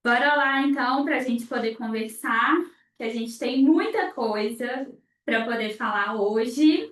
Bora lá, então, para a gente poder conversar, que a gente tem muita coisa para poder falar hoje.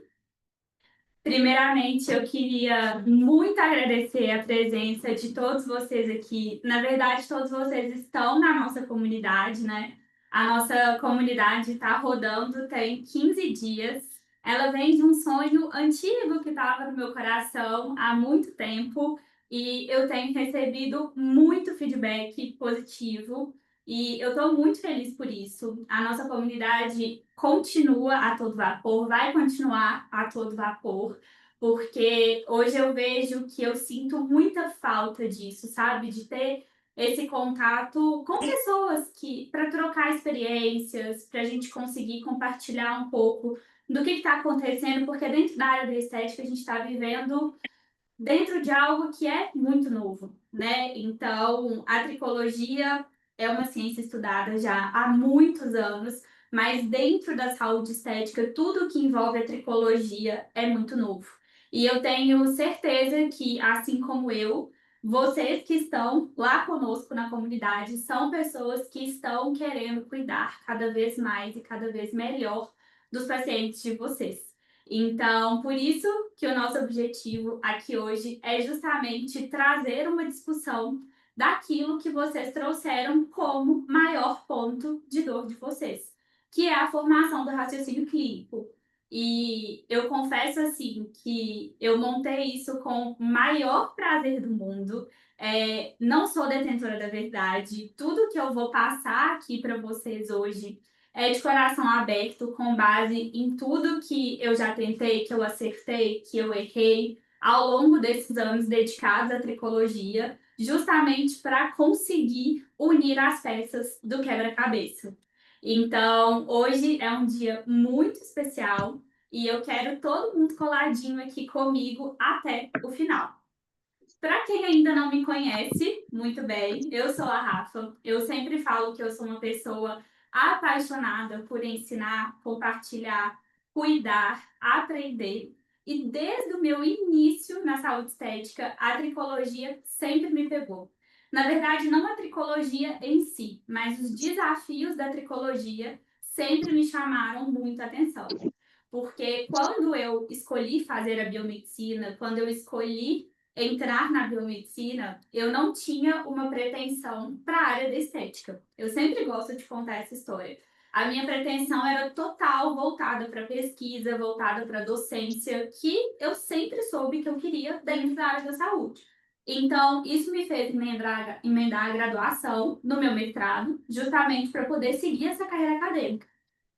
Primeiramente, eu queria muito agradecer a presença de todos vocês aqui. Na verdade, todos vocês estão na nossa comunidade, né? A nossa comunidade está rodando tem 15 dias. Ela vem de um sonho antigo que estava no meu coração há muito tempo e eu tenho recebido muito feedback positivo e eu estou muito feliz por isso. A nossa comunidade continua a todo vapor, vai continuar a todo vapor, porque hoje eu vejo que eu sinto muita falta disso, sabe? De ter esse contato com pessoas que para trocar experiências, para a gente conseguir compartilhar um pouco do que está acontecendo, porque dentro da área da estética a gente está vivendo dentro de algo que é muito novo, né? Então, a tricologia é uma ciência estudada já há muitos anos, mas dentro da saúde estética, tudo que envolve a tricologia é muito novo. E eu tenho certeza que, assim como eu, vocês que estão lá conosco na comunidade são pessoas que estão querendo cuidar cada vez mais e cada vez melhor dos pacientes de vocês. Então, por isso que o nosso objetivo aqui hoje é justamente trazer uma discussão daquilo que vocês trouxeram como maior ponto de dor de vocês, que é a formação do raciocínio clínico. E eu confesso assim que eu montei isso com o maior prazer do mundo. Não sou detentora da verdade. Tudo que eu vou passar aqui para vocês hoje é de coração aberto, com base em tudo que eu já tentei, que eu acertei, que eu errei ao longo desses anos dedicados à tricologia, justamente para conseguir unir as peças do quebra-cabeça. Então, hoje é um dia muito especial e eu quero todo mundo coladinho aqui comigo até o final. Para quem ainda não me conhece, muito bem, eu sou a Rafa. Eu sempre falo que eu sou uma pessoa apaixonada por ensinar, compartilhar, cuidar, aprender. E desde o meu início na saúde estética, a tricologia sempre me pegou. Na verdade, não a tricologia em si, mas os desafios da tricologia sempre me chamaram muita atenção. Porque quando eu escolhi fazer a biomedicina, quando eu escolhi entrar na biomedicina, eu não tinha uma pretensão para a área da estética. Eu sempre gosto de contar essa história. A minha pretensão era total voltada para pesquisa, voltada para docência, que eu sempre soube que eu queria dentro da área da saúde. Então, isso me fez emendar a graduação no meu mestrado, justamente para poder seguir essa carreira acadêmica.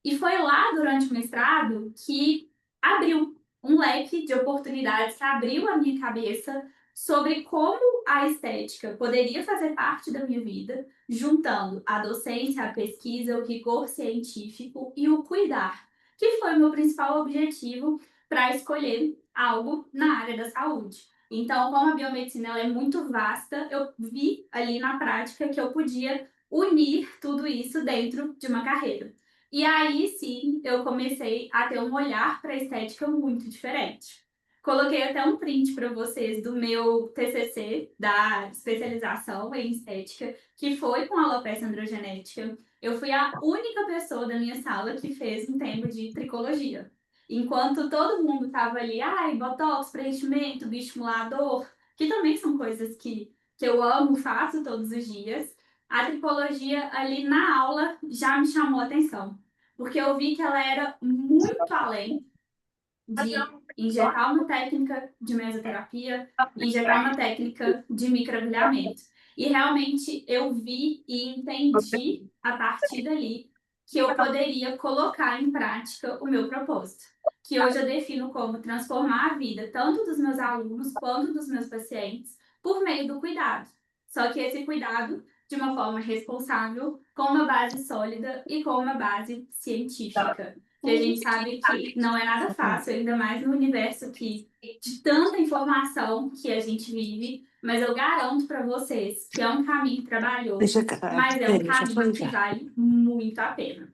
E foi lá, durante o mestrado, que abriu um leque de oportunidades, que abriu a minha cabeça sobre como a estética poderia fazer parte da minha vida, juntando a docência, a pesquisa, o rigor científico e o cuidar, que foi o meu principal objetivo para escolher algo na área da saúde. Então, como a biomedicina ela é muito vasta, eu vi ali na prática que eu podia unir tudo isso dentro de uma carreira. E aí sim eu comecei a ter um olhar para a estética muito diferente. Coloquei até um print para vocês do meu TCC, da especialização em estética, que foi com alopecia androgenética. Eu fui a única pessoa da minha sala que fez um tema de tricologia. Enquanto todo mundo estava ali, ai, botox, preenchimento, bioestimulador, que também são coisas que eu amo, faço todos os dias, a tricologia ali na aula já me chamou a atenção, porque eu vi que ela era muito além de injetar uma técnica de mesoterapia, injetar uma técnica de microagulhamento. E realmente eu vi e entendi a partir dali que eu poderia colocar em prática o meu propósito, que hoje eu defino como transformar a vida tanto dos meus alunos quanto dos meus pacientes por meio do cuidado. Só que esse cuidado de uma forma responsável, com uma base sólida e com uma base científica, que a gente sabe que não é nada fácil, ainda mais no universo de tanta informação que a gente vive, mas eu garanto para vocês que é um caminho trabalhoso, mas é um caminho que vale muito a pena.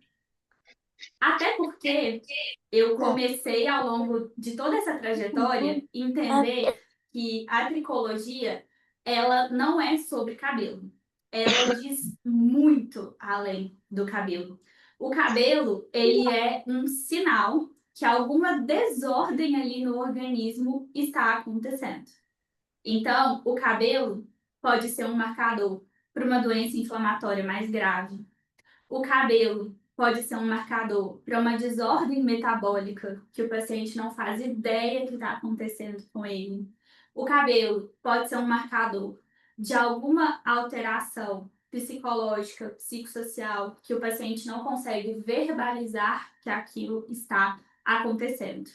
Até porque eu comecei ao longo de toda essa trajetória entender que a tricologia ela não é sobre cabelo. ela diz muito além do cabelo. O cabelo, ele é um sinal que alguma desordem ali no organismo está acontecendo. Então, o cabelo pode ser um marcador para uma doença inflamatória mais grave. O cabelo pode ser um marcador para uma desordem metabólica que o paciente não faz ideia que está acontecendo com ele. O cabelo pode ser um marcador de alguma alteração psicológica, psicossocial, que o paciente não consegue verbalizar que aquilo está acontecendo.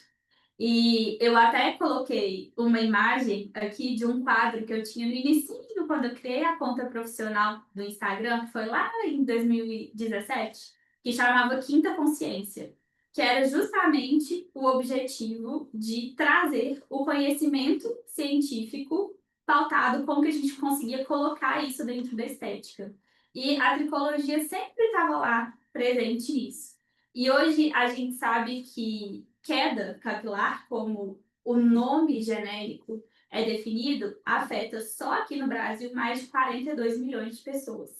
E eu até coloquei uma imagem aqui de um quadro que eu tinha no início, quando eu criei a conta profissional do Instagram, que foi lá em 2017, que chamava Quinta Consciência, que era justamente o objetivo de trazer o conhecimento científico pautado como que a gente conseguia colocar isso dentro da estética. E a tricologia sempre estava lá presente nisso. E hoje a gente sabe que queda capilar, como o nome genérico é definido, afeta só aqui no Brasil mais de 42 milhões de pessoas.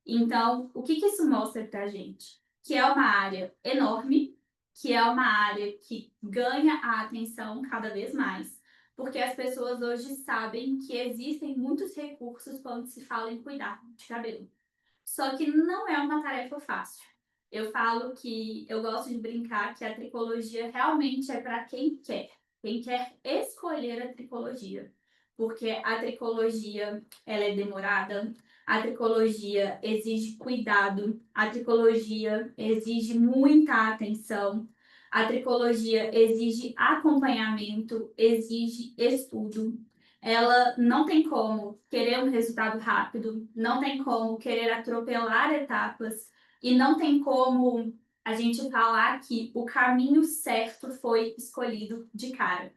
Então, o que isso mostra para a gente? Que é uma área enorme, que é uma área que ganha a atenção cada vez mais, porque as pessoas hoje sabem que existem muitos recursos quando se fala em cuidar de cabelo. Só que não é uma tarefa fácil. Eu falo que eu gosto de brincar que a tricologia realmente é para quem quer escolher a tricologia. Porque a tricologia ela é demorada, a tricologia exige cuidado, a tricologia exige muita atenção, a tricologia exige acompanhamento, exige estudo. Ela não tem como querer um resultado rápido, não tem como querer atropelar etapas e não tem como a gente falar que o caminho certo foi escolhido de cara,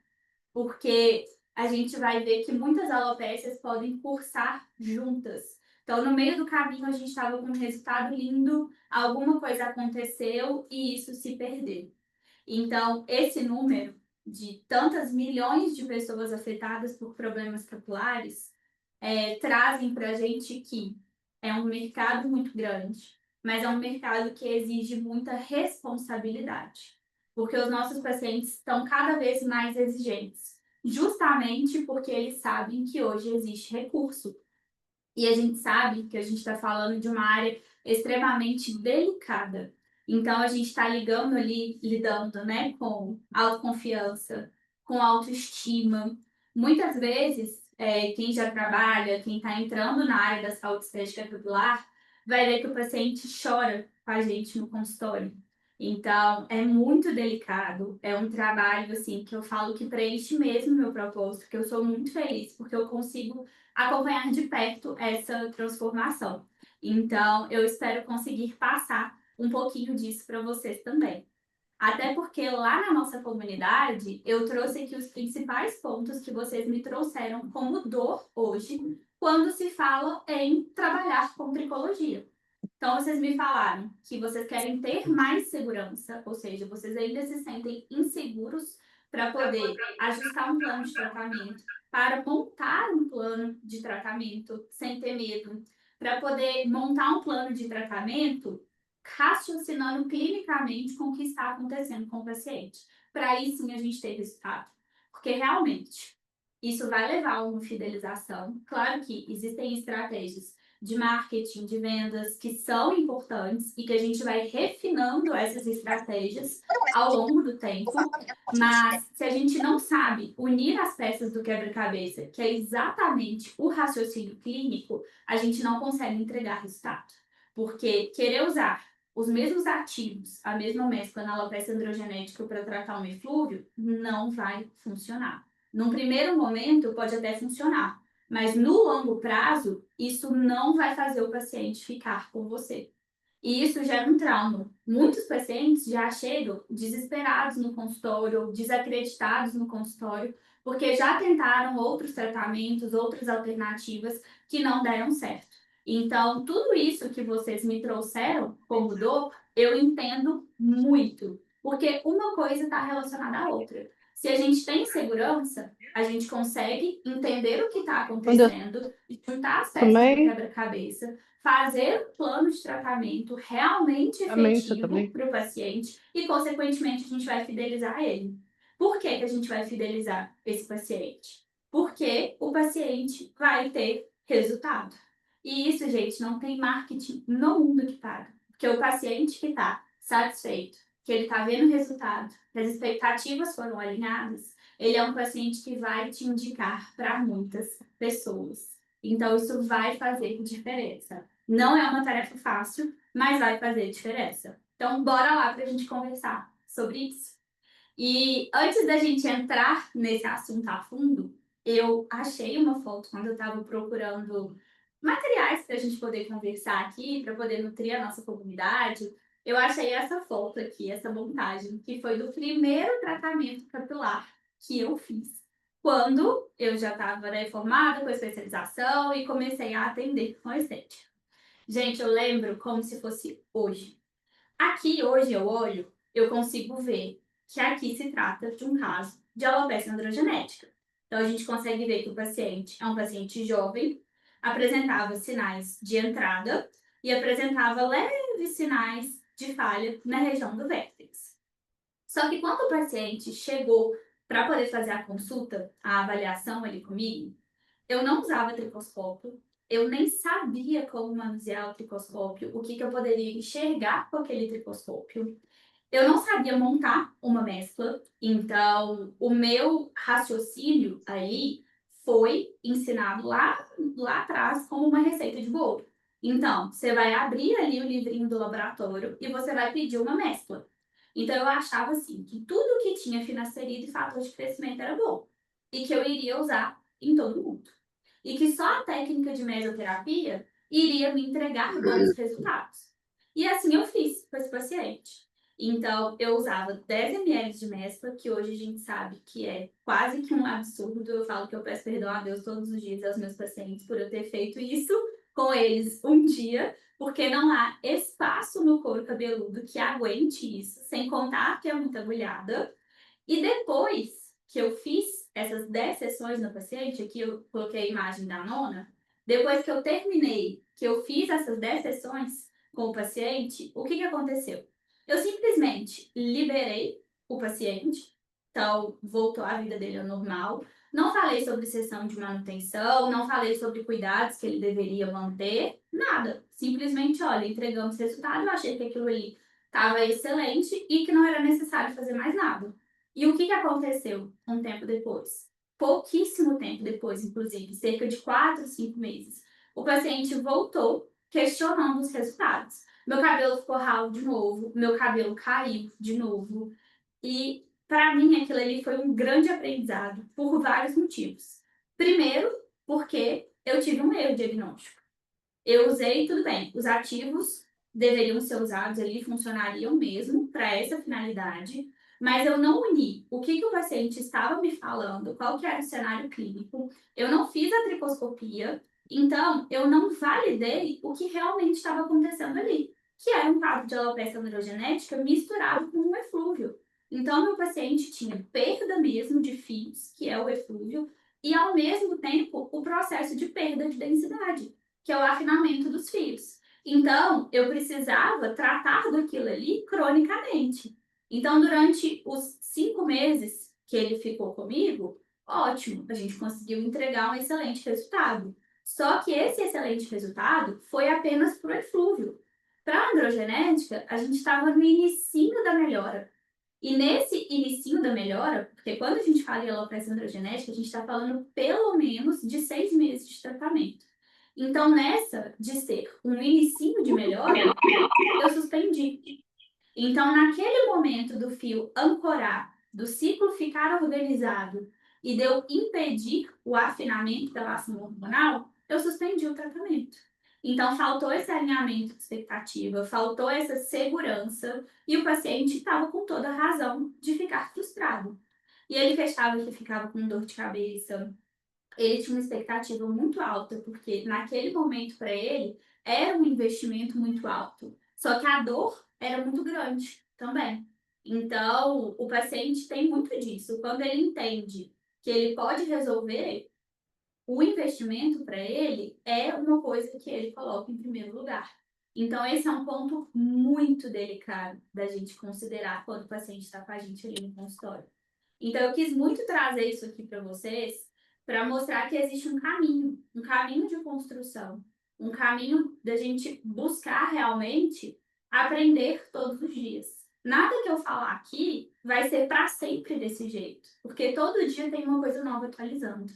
porque a gente vai ver que muitas alopécias podem cursar juntas. Então, no meio do caminho, a gente estava com um resultado lindo, alguma coisa aconteceu e isso se perdeu. Então, esse número de tantas milhões de pessoas afetadas por problemas capilares trazem para a gente que é um mercado muito grande, mas é um mercado que exige muita responsabilidade, porque os nossos pacientes estão cada vez mais exigentes, justamente porque eles sabem que hoje existe recurso. E a gente sabe que a gente está falando de uma área extremamente delicada. Então, a gente está lidando, né, com autoconfiança, com autoestima. Muitas vezes, quem já trabalha, quem está entrando na área da saúde estética capilar, vai ver que o paciente chora com a gente no consultório. Então, é muito delicado, é um trabalho, assim, que eu falo que preenche mesmo o meu propósito, que eu sou muito feliz, porque eu consigo acompanhar de perto essa transformação. Então, eu espero conseguir passar um pouquinho disso para vocês também. Até porque lá na nossa comunidade, eu trouxe aqui os principais pontos que vocês me trouxeram como dor hoje, quando se fala em trabalhar com tricologia. Então, vocês me falaram que vocês querem ter mais segurança, ou seja, vocês ainda se sentem inseguros para poder ajustar um plano de tratamento, para montar um plano de tratamento sem ter medo, para poder montar um plano de tratamento raciocinando clinicamente com o que está acontecendo com o paciente. Para aí sim a gente ter resultado. Porque realmente isso vai levar a uma fidelização. Claro que existem estratégias de marketing, de vendas, que são importantes e que a gente vai refinando essas estratégias ao longo do tempo. Mas se a gente não sabe unir as peças do quebra-cabeça, que é exatamente o raciocínio clínico, a gente não consegue entregar resultado. Porque querer usar os mesmos ativos, a mesma mescla na alopecia androgenética para tratar um eflúvio, não vai funcionar. Num primeiro momento, pode até funcionar, mas no longo prazo, isso não vai fazer o paciente ficar com você. E isso gera um trauma. Muitos pacientes já chegam desesperados no consultório, desacreditados no consultório, porque já tentaram outros tratamentos, outras alternativas que não deram certo. Então, tudo isso que vocês me trouxeram como dor, eu entendo muito, porque uma coisa está relacionada à outra. Se a gente tem segurança, a gente consegue entender o que está acontecendo, juntar as peças do também, quebra-cabeça, fazer um plano de tratamento realmente efetivo para o paciente e, consequentemente, a gente vai fidelizar ele. Por que que a gente vai fidelizar esse paciente? Porque o paciente vai ter resultado. E isso, gente, não tem marketing no mundo que paga. Porque o paciente que está satisfeito, que ele está vendo o resultado, que as expectativas foram alinhadas, ele é um paciente que vai te indicar para muitas pessoas. Então, isso vai fazer diferença. Não é uma tarefa fácil, mas vai fazer diferença. Então, bora lá para a gente conversar sobre isso. E antes da gente entrar nesse assunto a fundo, eu achei uma foto quando eu estava procurando materiais para a gente poder conversar aqui, para poder nutrir a nossa comunidade. Eu achei essa foto aqui, essa montagem, que foi do primeiro tratamento capilar que eu fiz. Quando eu já estava, né, formada com especialização e comecei a atender com estética. Gente, eu lembro como se fosse hoje. Aqui, hoje, eu olho, eu consigo ver que aqui se trata de um caso de alopecia androgenética. Então, a gente consegue ver que o paciente é um paciente jovem, apresentava sinais de entrada e apresentava leves sinais de falha na região do vértex. Só que quando o paciente chegou para poder fazer a consulta, a avaliação ali comigo, eu não usava tricoscópio, eu nem sabia como manusear o tricoscópio, o que, que eu poderia enxergar com aquele tricoscópio. Eu não sabia montar uma mescla, então o meu raciocínio aí foi ensinado lá atrás como uma receita de bolo. Então, você vai abrir ali o livrinho do laboratório e você vai pedir uma mescla. Então, eu achava assim que tudo que tinha finasterida e fator de crescimento era bom e que eu iria usar em todo mundo. E que só a técnica de mesoterapia iria me entregar bons resultados. E assim eu fiz com esse paciente. Então, eu usava 10 ml de mescla, que hoje a gente sabe que é quase que um absurdo. Eu falo que eu peço perdão a Deus todos os dias aos meus pacientes por eu ter feito isso com eles um dia, porque não há espaço no couro cabeludo que aguente isso, sem contar que é muita agulhada. E depois que eu fiz essas 10 sessões no paciente, aqui eu coloquei a imagem da nona, depois que eu terminei, que eu fiz essas 10 sessões com o paciente, o que, que aconteceu? Eu simplesmente liberei o paciente, então voltou a vida dele ao normal. Não falei sobre sessão de manutenção, não falei sobre cuidados que ele deveria manter, nada. Simplesmente, olha, entregamos resultado, eu achei que aquilo ali estava excelente e que não era necessário fazer mais nada. E o que, que aconteceu um tempo depois? Pouquíssimo tempo depois, inclusive, cerca de 4, 5 meses. O paciente voltou questionando os resultados. Meu cabelo ficou ralo de novo, meu cabelo caiu de novo. E, para mim, aquilo ali foi um grande aprendizado por vários motivos. Primeiro, porque eu tive um erro diagnóstico. Eu usei, tudo bem, os ativos deveriam ser usados ali, funcionariam mesmo para essa finalidade, mas eu não uni o que, que o paciente estava me falando, qual que era o cenário clínico, eu não fiz a tricoscopia, então eu não validei o que realmente estava acontecendo ali, que era um quadro de alopecia androgenética misturado com um eflúvio. Então, meu paciente tinha perda mesmo de fios, que é o eflúvio, e ao mesmo tempo o processo de perda de densidade, que é o afinamento dos fios. Então, eu precisava tratar daquilo ali cronicamente. Então, durante os 5 meses que ele ficou comigo, ótimo, a gente conseguiu entregar um excelente resultado. Só que esse excelente resultado foi apenas para o eflúvio. Para a androgenética, a gente estava no inicinho da melhora. E nesse inicinho da melhora, porque quando a gente fala em alopecia androgenética, a gente está falando pelo menos de 6 meses de tratamento. Então, nessa de ser um inicinho de melhora, eu suspendi. Então, naquele momento do fio ancorar, do ciclo ficar organizado e de eu impedir o afinamento pela ação hormonal, eu suspendi o tratamento. Então, faltou esse alinhamento de expectativa, faltou essa segurança e o paciente estava com toda a razão de ficar frustrado. E ele fechava que ficava com dor de cabeça, ele tinha uma expectativa muito alta, porque naquele momento para ele era um investimento muito alto. Só que a dor era muito grande também. Então, o paciente tem muito disso. Quando ele entende que ele pode resolver, o investimento para ele é uma coisa que ele coloca em primeiro lugar. Então, esse é um ponto muito delicado da gente considerar quando o paciente está com a gente ali no consultório. Então, eu quis muito trazer isso aqui para vocês, para mostrar que existe um caminho de construção, um caminho da gente buscar realmente aprender todos os dias. Nada que eu falar aqui vai ser para sempre desse jeito, porque todo dia tem uma coisa nova atualizando.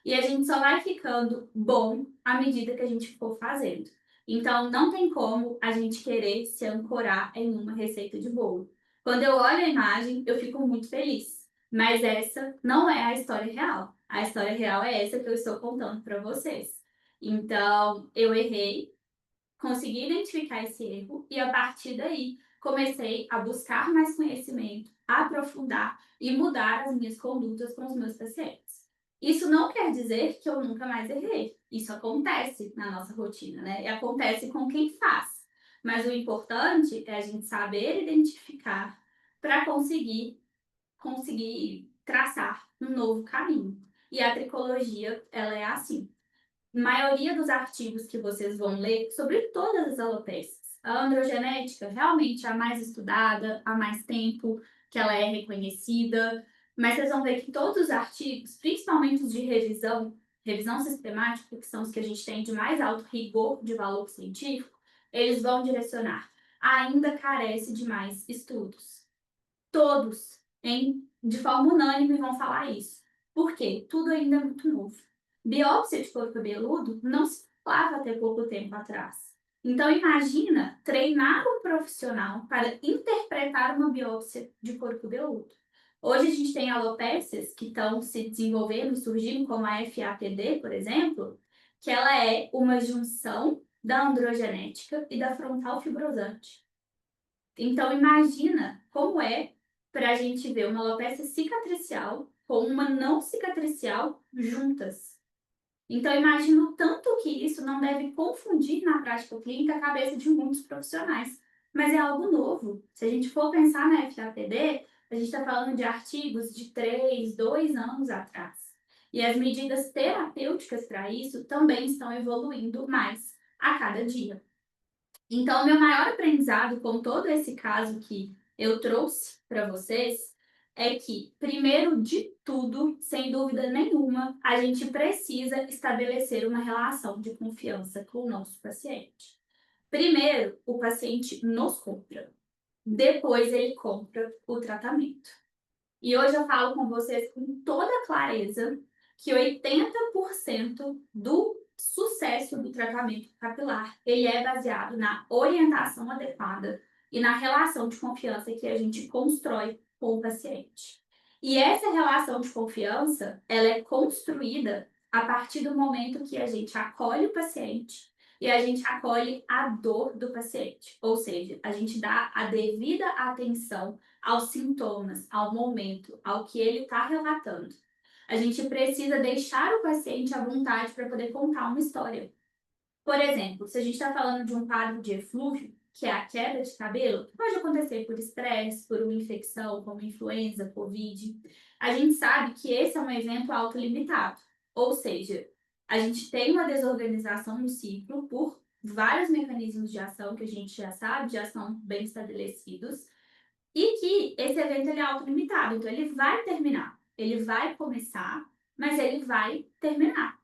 E a gente só vai ficando bom à medida que a gente for fazendo. Então, não tem como a gente querer se ancorar em uma receita de bolo. Quando eu olho a imagem, eu fico muito feliz. Mas essa não é a história real. A história real é essa que eu estou contando para vocês. Então, eu errei, consegui identificar esse erro e a partir daí comecei a buscar mais conhecimento, a aprofundar e mudar as minhas condutas com os meus pacientes. Isso não quer dizer que eu nunca mais errei. Isso acontece na nossa rotina, né? E acontece com quem faz. Mas o importante é a gente saber identificar para conseguir traçar um novo caminho. E a tricologia, ela é assim. A maioria dos artigos que vocês vão ler sobre todas as alopécias. A androgenética realmente é a mais estudada, há mais tempo que ela é reconhecida, mas vocês vão ver que todos os artigos, principalmente os de revisão sistemática, que são os que a gente tem de mais alto rigor de valor científico, eles vão direcionar. Ainda carece de mais estudos. Todos, de forma unânime, vão falar isso. Por quê? Tudo ainda é muito novo. Biópsia de couro cabeludo não se falava até pouco tempo atrás. Então, imagina treinar um profissional para interpretar uma biópsia de couro cabeludo. Hoje a gente tem alopécias que estão se desenvolvendo, surgindo, como a FAPD, por exemplo, que ela é uma junção da androgenética e da frontal fibrosante. Então, imagina como é para a gente ver uma alopecia cicatricial com uma não cicatricial juntas. Então, imagino o tanto que isso não deve confundir na prática clínica a cabeça de muitos profissionais. Mas é algo novo. Se a gente for pensar na FAPD, a gente está falando de artigos de 3, 2 anos atrás. E as medidas terapêuticas para isso também estão evoluindo mais a cada dia. Então, o meu maior aprendizado com todo esse caso que eu trouxe para vocês é que, primeiro de tudo, sem dúvida nenhuma, a gente precisa estabelecer uma relação de confiança com o nosso paciente. Primeiro, o paciente nos compra, depois ele compra o tratamento. E hoje eu falo com vocês com toda clareza que 80% do sucesso do tratamento capilar, ele é baseado na orientação adequada e na relação de confiança que a gente constrói com o paciente. E essa relação de confiança, ela é construída a partir do momento que a gente acolhe o paciente e a gente acolhe a dor do paciente. Ou seja, a gente dá a devida atenção aos sintomas, ao momento, ao que ele está relatando. A gente precisa deixar o paciente à vontade para poder contar uma história. Por exemplo, se a gente está falando de um quadro de eflúvio, que é a queda de cabelo, que pode acontecer por estresse, por uma infecção como influenza, covid, a gente sabe que esse é um evento autolimitado. Ou seja, a gente tem uma desorganização no ciclo por vários mecanismos de ação que a gente já sabe, já são bem estabelecidos, e que esse evento ele é autolimitado, então ele vai terminar. Ele vai começar, mas ele vai terminar.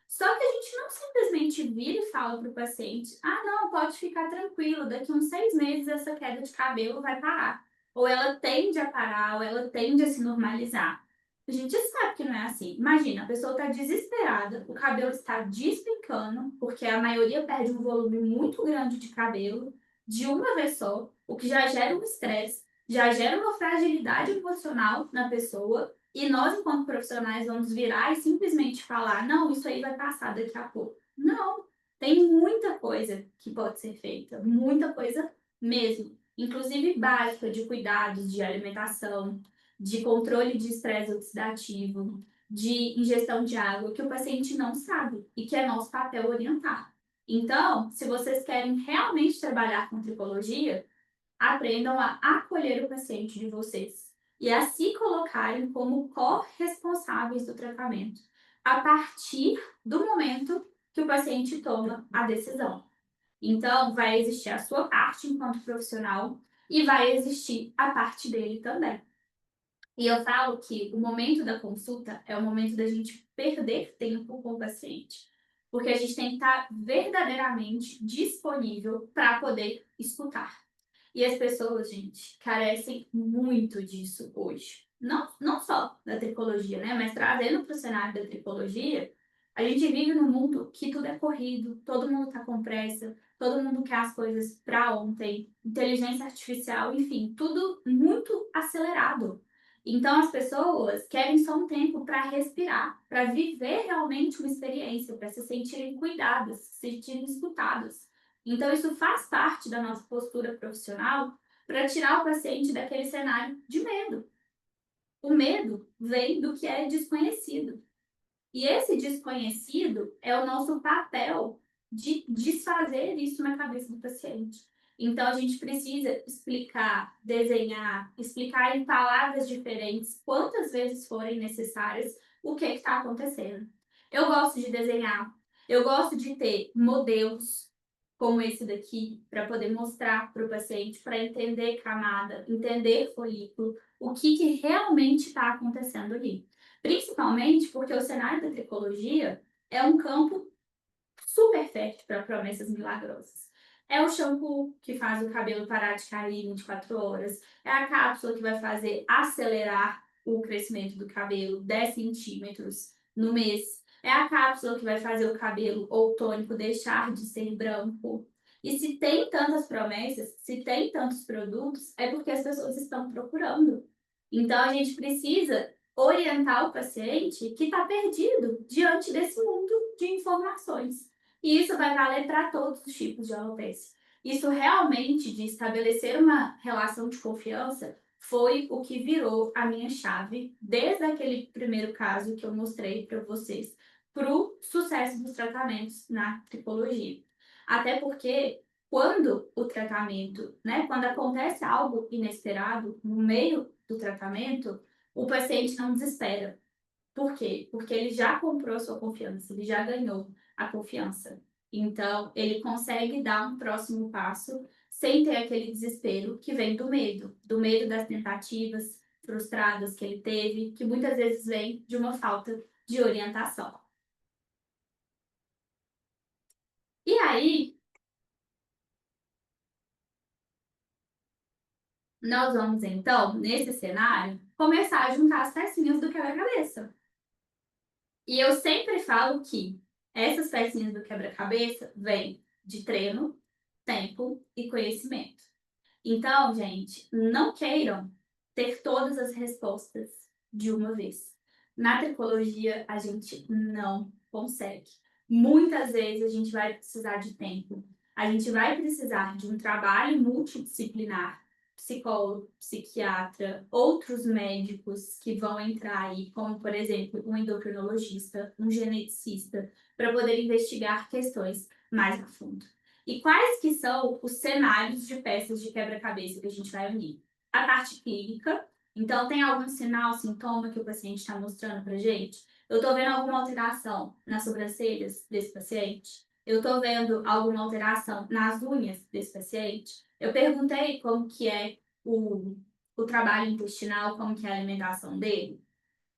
Só que a gente não simplesmente vira e fala para o paciente: ah, não, pode ficar tranquilo, daqui uns 6 meses essa queda de cabelo vai parar. Ou ela tende a parar, ou ela tende a se normalizar. A gente sabe que não é assim. Imagina, a pessoa está desesperada, o cabelo está despencando, porque a maioria perde um volume muito grande de cabelo de uma vez só, o que já gera um estresse, já gera uma fragilidade emocional na pessoa. E nós, enquanto profissionais, vamos virar e simplesmente falar: não, isso aí vai passar daqui a pouco. Não, tem muita coisa que pode ser feita, muita coisa mesmo. Inclusive básica de cuidados de alimentação, de controle de estresse oxidativo, de ingestão de água, que o paciente não sabe e que é nosso papel orientar. Então, se vocês querem realmente trabalhar com tricologia, aprendam a acolher o paciente de vocês e a se colocarem como corresponsáveis do tratamento, a partir do momento que o paciente toma a decisão. Então, vai existir a sua parte enquanto profissional e vai existir a parte dele também. E eu falo que o momento da consulta é o momento da gente perder tempo com o paciente, porque a gente tem que estar verdadeiramente disponível para poder escutar. E as pessoas, gente, carecem muito disso hoje. Não só da tricologia, né? Mas trazendo para o cenário da tricologia, a gente vive num mundo que tudo é corrido, todo mundo está com pressa, todo mundo quer as coisas para ontem, inteligência artificial, enfim, tudo muito acelerado. Então as pessoas querem só um tempo para respirar, para viver realmente uma experiência, para se sentirem cuidadas, se sentirem escutadas. Então, isso faz parte da nossa postura profissional para tirar o paciente daquele cenário de medo. O medo vem do que é desconhecido. E esse desconhecido é o nosso papel de desfazer isso na cabeça do paciente. Então, a gente precisa explicar, desenhar, explicar em palavras diferentes, quantas vezes forem necessárias, o que está acontecendo. Eu gosto de desenhar, eu gosto de ter modelos como esse daqui, para poder mostrar para o paciente, para entender camada, entender folículo, o que realmente está acontecendo ali. Principalmente porque o cenário da tricologia é um campo super fértil para promessas milagrosas. É o shampoo que faz o cabelo parar de cair em 24 horas. É a cápsula que vai fazer acelerar o crescimento do cabelo 10 centímetros no mês. É a cápsula que vai fazer o cabelo ou tônico deixar de ser branco. E se tem tantas promessas, se tem tantos produtos, é porque as pessoas estão procurando. Então a gente precisa orientar o paciente que está perdido diante desse mundo de informações. E isso vai valer para todos os tipos de alopecia. Isso realmente de estabelecer uma relação de confiança foi o que virou a minha chave desde aquele primeiro caso que eu mostrei para vocês para o sucesso dos tratamentos na tricologia. Até porque quando o tratamento, né, quando acontece algo inesperado no meio do tratamento, o paciente não desespera. Por quê? Porque ele já comprou a sua confiança, ele já ganhou a confiança. Então, ele consegue dar um próximo passo sem ter aquele desespero que vem do medo das tentativas frustradas que ele teve, que muitas vezes vem de uma falta de orientação. E aí, nós vamos então, nesse cenário, começar a juntar as pecinhas do quebra-cabeça. E eu sempre falo que essas pecinhas do quebra-cabeça vêm de treino, tempo e conhecimento. Então, gente, não queiram ter todas as respostas de uma vez. Na tricologia, a gente não consegue. Muitas vezes a gente vai precisar de tempo. A gente vai precisar de um trabalho multidisciplinar, psicólogo, psiquiatra, outros médicos que vão entrar aí, como por exemplo, um endocrinologista, um geneticista, para poder investigar questões mais a fundo. E quais que são os cenários de peças de quebra-cabeça que a gente vai unir? A parte clínica, então tem algum sinal, sintoma que o paciente está mostrando para gente? Eu estou vendo alguma alteração nas sobrancelhas desse paciente? Eu estou vendo alguma alteração nas unhas desse paciente? Eu perguntei como que é o trabalho intestinal, como que é a alimentação dele.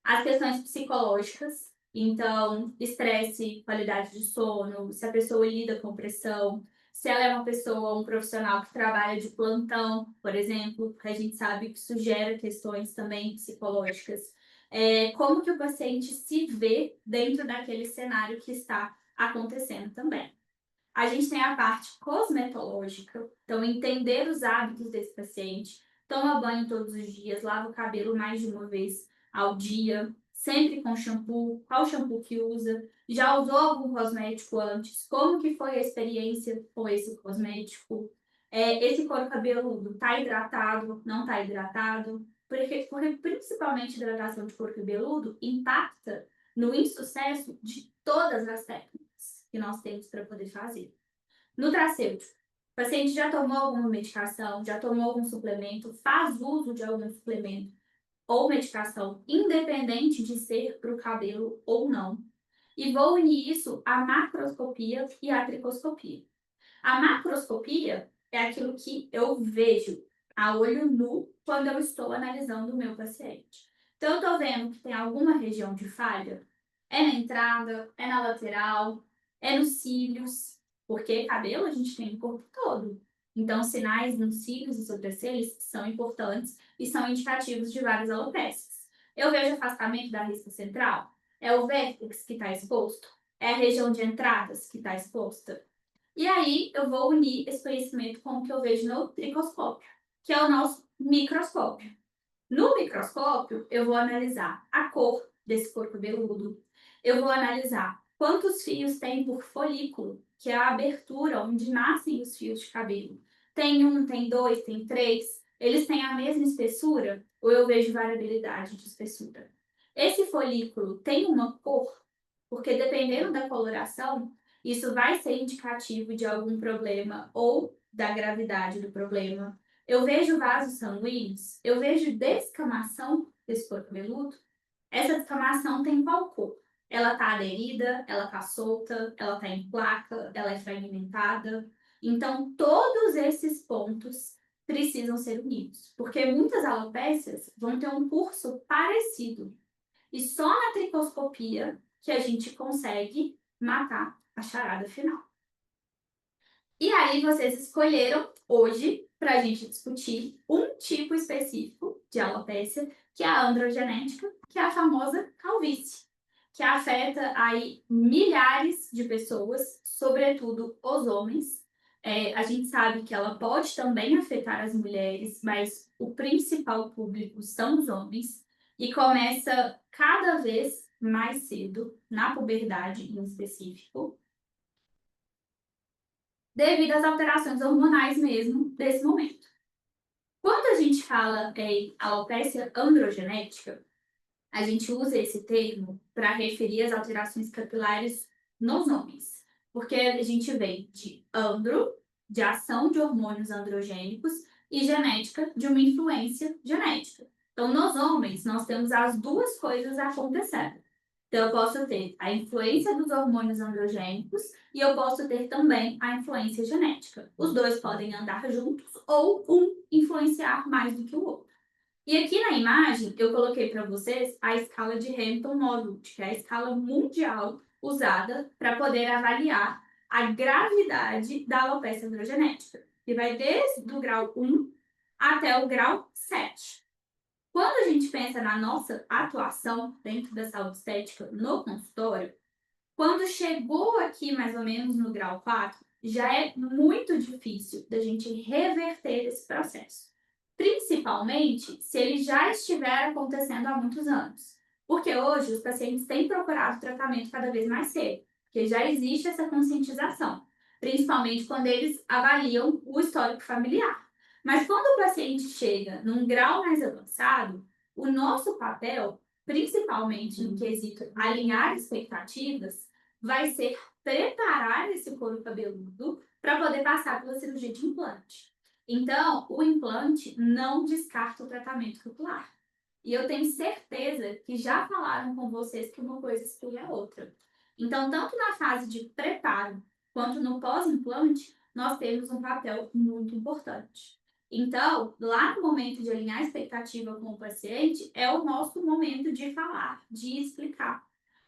As questões psicológicas, então, estresse, qualidade de sono, se a pessoa lida com pressão, se ela é uma pessoa, um profissional que trabalha de plantão, por exemplo, porque a gente sabe que isso gera questões também psicológicas. Como que o paciente se vê dentro daquele cenário que está acontecendo também. A gente tem a parte cosmetológica, então entender os hábitos desse paciente, toma banho todos os dias, lava o cabelo mais de uma vez ao dia, sempre com shampoo, qual shampoo que usa, já usou algum cosmético antes, como que foi a experiência com esse cosmético, esse couro cabeludo está hidratado, não está hidratado, porque principalmente hidratação de couro cabeludo impacta no insucesso de todas as técnicas que nós temos para poder fazer. Nutracêutico. paciente já tomou alguma medicação, já tomou algum suplemento, faz uso de algum suplemento ou medicação, independente de ser para o cabelo ou não. E vou unir isso à macroscopia e à tricoscopia. A macroscopia é aquilo que eu vejo a olho nu quando eu estou analisando o meu paciente. Então, eu estou vendo que tem alguma região de falha, é na entrada, é na lateral, é nos cílios, porque cabelo a gente tem no corpo todo. Então, sinais nos cílios e sobrancelhas são importantes e são indicativos de várias alopécias. Eu vejo afastamento da risca central, é o vértex que está exposto, é a região de entradas que está exposta. E aí eu vou unir esse conhecimento com o que eu vejo no tricoscópio, que é o nosso microscópio. No microscópio, eu vou analisar a cor desse couro cabeludo, eu vou analisar quantos fios tem por folículo, que é a abertura onde nascem os fios de cabelo. Tem um, tem dois, tem três. Eles têm a mesma espessura ou eu vejo variabilidade de espessura? Esse folículo tem uma cor, porque dependendo da coloração, isso vai ser indicativo de algum problema ou da gravidade do problema. Eu vejo vasos sanguíneos, eu vejo descamação desse couro cabeludo. Essa descamação tem qual cor? Ela está aderida, ela está solta, ela está em placa, ela é fragmentada. Então, todos esses pontos precisam ser unidos, porque muitas alopécias vão ter um curso parecido. E só na tricoscopia que a gente consegue matar a charada final. E aí vocês escolheram hoje para a gente discutir um tipo específico de alopécia, que é a androgenética, que é a famosa calvície, que afeta aí milhares de pessoas, sobretudo os homens. A gente sabe que ela pode também afetar as mulheres, mas o principal público são os homens e começa cada vez mais cedo, na puberdade em específico, devido às alterações hormonais mesmo desse momento. Quando a gente fala em alopecia androgenética, a gente usa esse termo para referir às alterações capilares nos homens, porque a gente vem de andro, de ação de hormônios androgênicos, e genética, de uma influência genética. Então, nos homens, nós temos as duas coisas acontecendo. Então, eu posso ter a influência dos hormônios androgênicos e eu posso ter também a influência genética. Os dois podem andar juntos ou um influenciar mais do que o outro. E aqui na imagem, eu coloquei para vocês a escala de Hamilton-Norwood, que é a escala mundial usada para poder avaliar a gravidade da alopecia androgenética, que vai desde o grau 1 até o grau 7. Quando a gente pensa na nossa atuação dentro da saúde estética no consultório, quando chegou aqui mais ou menos no grau 4, já é muito difícil da gente reverter esse processo. Principalmente se ele já estiver acontecendo há muitos anos. Porque hoje os pacientes têm procurado tratamento cada vez mais cedo, porque já existe essa conscientização, principalmente quando eles avaliam o histórico familiar. Mas quando o paciente chega num grau mais avançado, o nosso papel, principalmente no quesito alinhar expectativas, vai ser preparar esse couro cabeludo para poder passar pela cirurgia de implante. Então, o implante não descarta o tratamento capilar. E eu tenho certeza que já falaram com vocês que uma coisa exclui a outra. Então, tanto na fase de preparo quanto no pós-implante, nós temos um papel muito importante. Então, lá no momento de alinhar a expectativa com o paciente, é o nosso momento de falar, de explicar.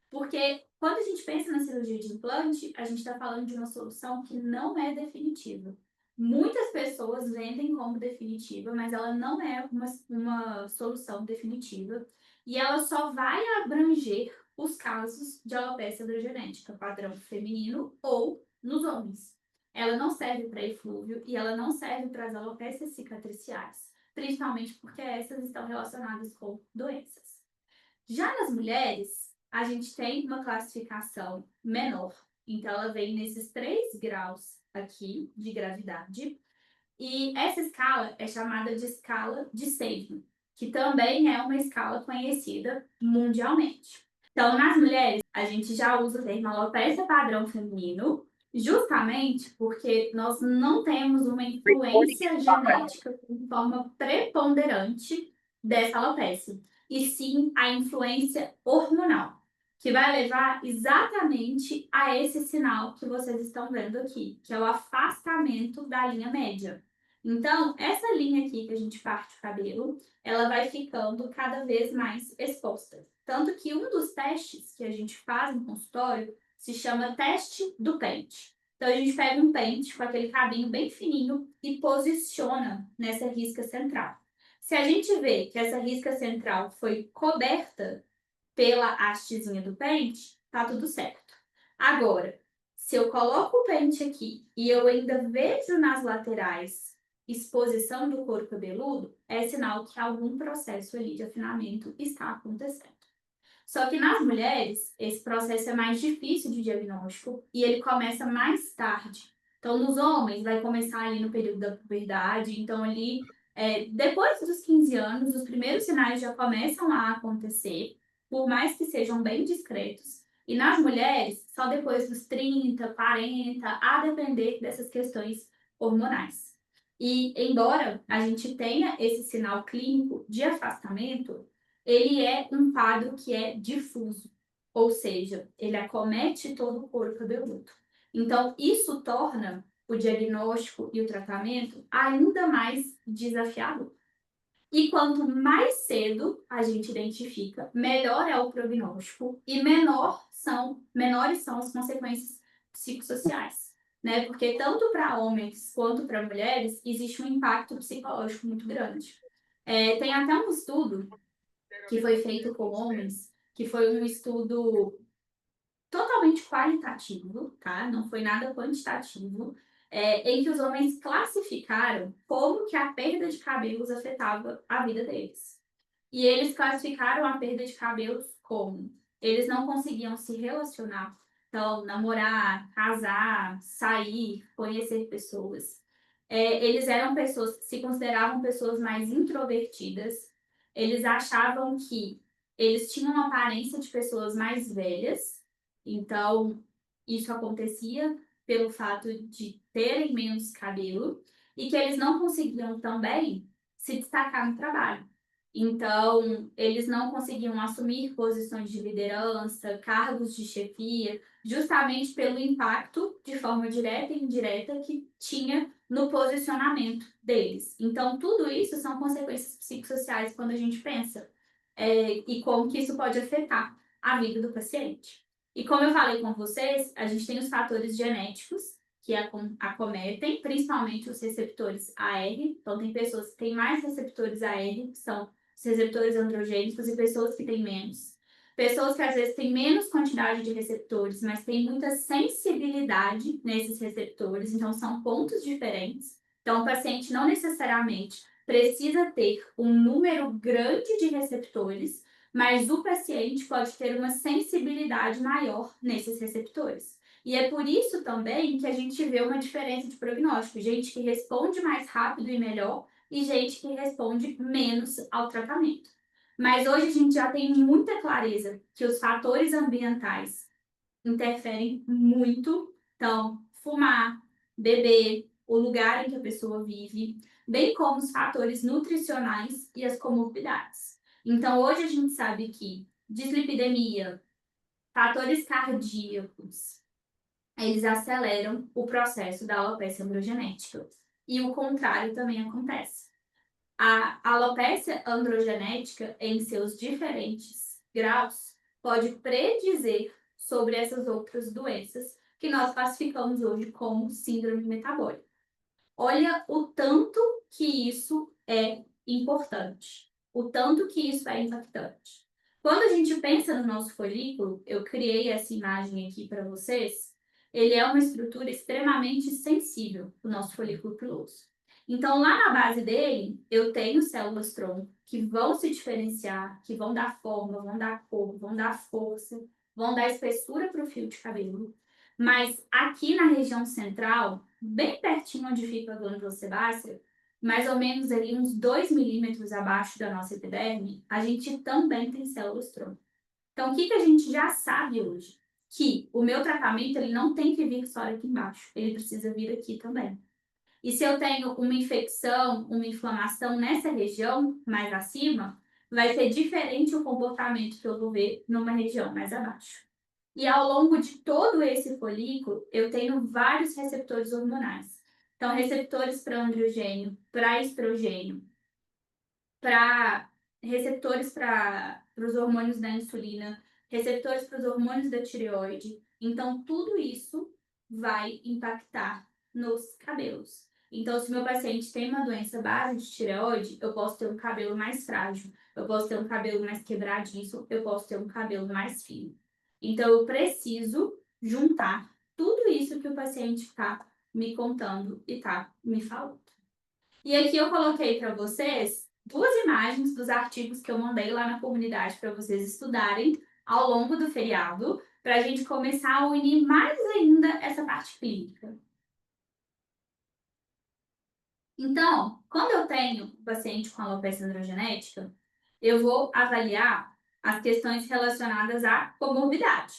Porque quando a gente pensa na cirurgia de implante, a gente está falando de uma solução que não é definitiva. Muitas pessoas vendem como definitiva, mas ela não é uma solução definitiva e ela só vai abranger os casos de alopecia androgenética, padrão feminino ou nos homens. Ela não serve para eflúvio e ela não serve para as alopécias cicatriciais, principalmente porque essas estão relacionadas com doenças. Já nas mulheres, a gente tem uma classificação menor. Então, ela vem nesses 3 graus aqui de gravidade. E essa escala é chamada de escala de Seidman, que também é uma escala conhecida mundialmente. Então, nas mulheres, a gente já usa o termo alopecia padrão feminino Justamente porque nós não temos uma influência genética de forma preponderante dessa alopecia, e sim a influência hormonal, que vai levar exatamente a esse sinal que vocês estão vendo aqui, que é o afastamento da linha média. Então, essa linha aqui que a gente parte o cabelo, ela vai ficando cada vez mais exposta. Tanto que um dos testes que a gente faz no consultório se chama teste do pente. Então, a gente pega um pente com aquele cabinho bem fininho e posiciona nessa risca central. Se a gente vê que essa risca central foi coberta pela hastezinha do pente, tá tudo certo. Agora, se eu coloco o pente aqui e eu ainda vejo nas laterais exposição do couro cabeludo, é sinal que algum processo ali de afinamento está acontecendo. Só que nas mulheres, esse processo é mais difícil de diagnóstico e ele começa mais tarde. Então, nos homens, vai começar ali no período da puberdade. Então, ali, depois dos 15 anos, os primeiros sinais já começam a acontecer, por mais que sejam bem discretos. E nas mulheres, só depois dos 30, 40, a depender dessas questões hormonais. E, embora a gente tenha esse sinal clínico de afastamento, ele é um quadro que é difuso, ou seja, ele acomete todo o couro cabeludo. Então, isso torna o diagnóstico e o tratamento ainda mais desafiador. E quanto mais cedo a gente identifica, melhor é o prognóstico e menores são as consequências psicossociais, né? Porque tanto para homens quanto para mulheres existe um impacto psicológico muito grande. Tem até um estudo que foi feito com homens, que foi um estudo totalmente qualitativo, tá? Não foi nada quantitativo, em que os homens classificaram como que a perda de cabelos afetava a vida deles. E eles classificaram a perda de cabelos como eles não conseguiam se relacionar, então namorar, casar, sair, conhecer pessoas. Eles eram pessoas que se consideravam pessoas mais introvertidas. Eles achavam que eles tinham uma aparência de pessoas mais velhas, então isso acontecia pelo fato de terem menos cabelo e que eles não conseguiam também se destacar no trabalho. Então, eles não conseguiam assumir posições de liderança, cargos de chefia, justamente pelo impacto, de forma direta e indireta, que tinha no posicionamento deles. Então, tudo isso são consequências psicossociais quando a gente pensa, e como que isso pode afetar a vida do paciente. E como eu falei com vocês, a gente tem os fatores genéticos que acometem, principalmente os receptores AR. Então, tem pessoas que têm mais receptores AR, que são os receptores androgênicos, e pessoas que têm menos. Pessoas que às vezes têm menos quantidade de receptores, mas têm muita sensibilidade nesses receptores, então são pontos diferentes. Então, o paciente não necessariamente precisa ter um número grande de receptores, mas o paciente pode ter uma sensibilidade maior nesses receptores. E é por isso também que a gente vê uma diferença de prognóstico, gente que responde mais rápido e melhor e gente que responde menos ao tratamento. Mas hoje a gente já tem muita clareza que os fatores ambientais interferem muito. Então, fumar, beber, o lugar em que a pessoa vive, bem como os fatores nutricionais e as comorbidades. Então, hoje a gente sabe que dislipidemia, fatores cardíacos, eles aceleram o processo da alopecia androgenética. E o contrário também acontece. A alopecia androgenética, em seus diferentes graus, pode predizer sobre essas outras doenças que nós classificamos hoje como síndrome metabólica. Olha o tanto que isso é importante, o tanto que isso é impactante. Quando a gente pensa no nosso folículo, eu criei essa imagem aqui para vocês, ele é uma estrutura extremamente sensível, o nosso folículo piloso. Então, lá na base dele, eu tenho células-tronco que vão se diferenciar, que vão dar forma, vão dar cor, vão dar força, vão dar espessura para o fio de cabelo. Mas aqui na região central, bem pertinho onde fica a glândula sebácea, mais ou menos ali uns 2 milímetros abaixo da nossa epiderme, a gente também tem células-tronco. Então, o que a gente já sabe hoje? que o meu tratamento ele não tem que vir só aqui embaixo, ele precisa vir aqui também. E se eu tenho uma infecção, uma inflamação nessa região mais acima, vai ser diferente o comportamento que eu vou ver numa região mais abaixo. E ao longo de todo esse folículo, eu tenho vários receptores hormonais. Então, receptores para androgênio, para estrogênio, para receptores para os hormônios da insulina, receptores para os hormônios da tireoide. Então, tudo isso vai impactar nos cabelos. Então, se meu paciente tem uma doença base de tireoide, eu posso ter um cabelo mais frágil, eu posso ter um cabelo mais quebradiço, eu posso ter um cabelo mais fino. Então, eu preciso juntar tudo isso que o paciente está me contando e está me falando. E aqui eu coloquei para vocês 2 imagens dos artigos que eu mandei lá na comunidade para vocês estudarem ao longo do feriado, para a gente começar a unir mais ainda essa parte clínica. Então, quando eu tenho um paciente com alopecia androgenética, eu vou avaliar as questões relacionadas à comorbidade.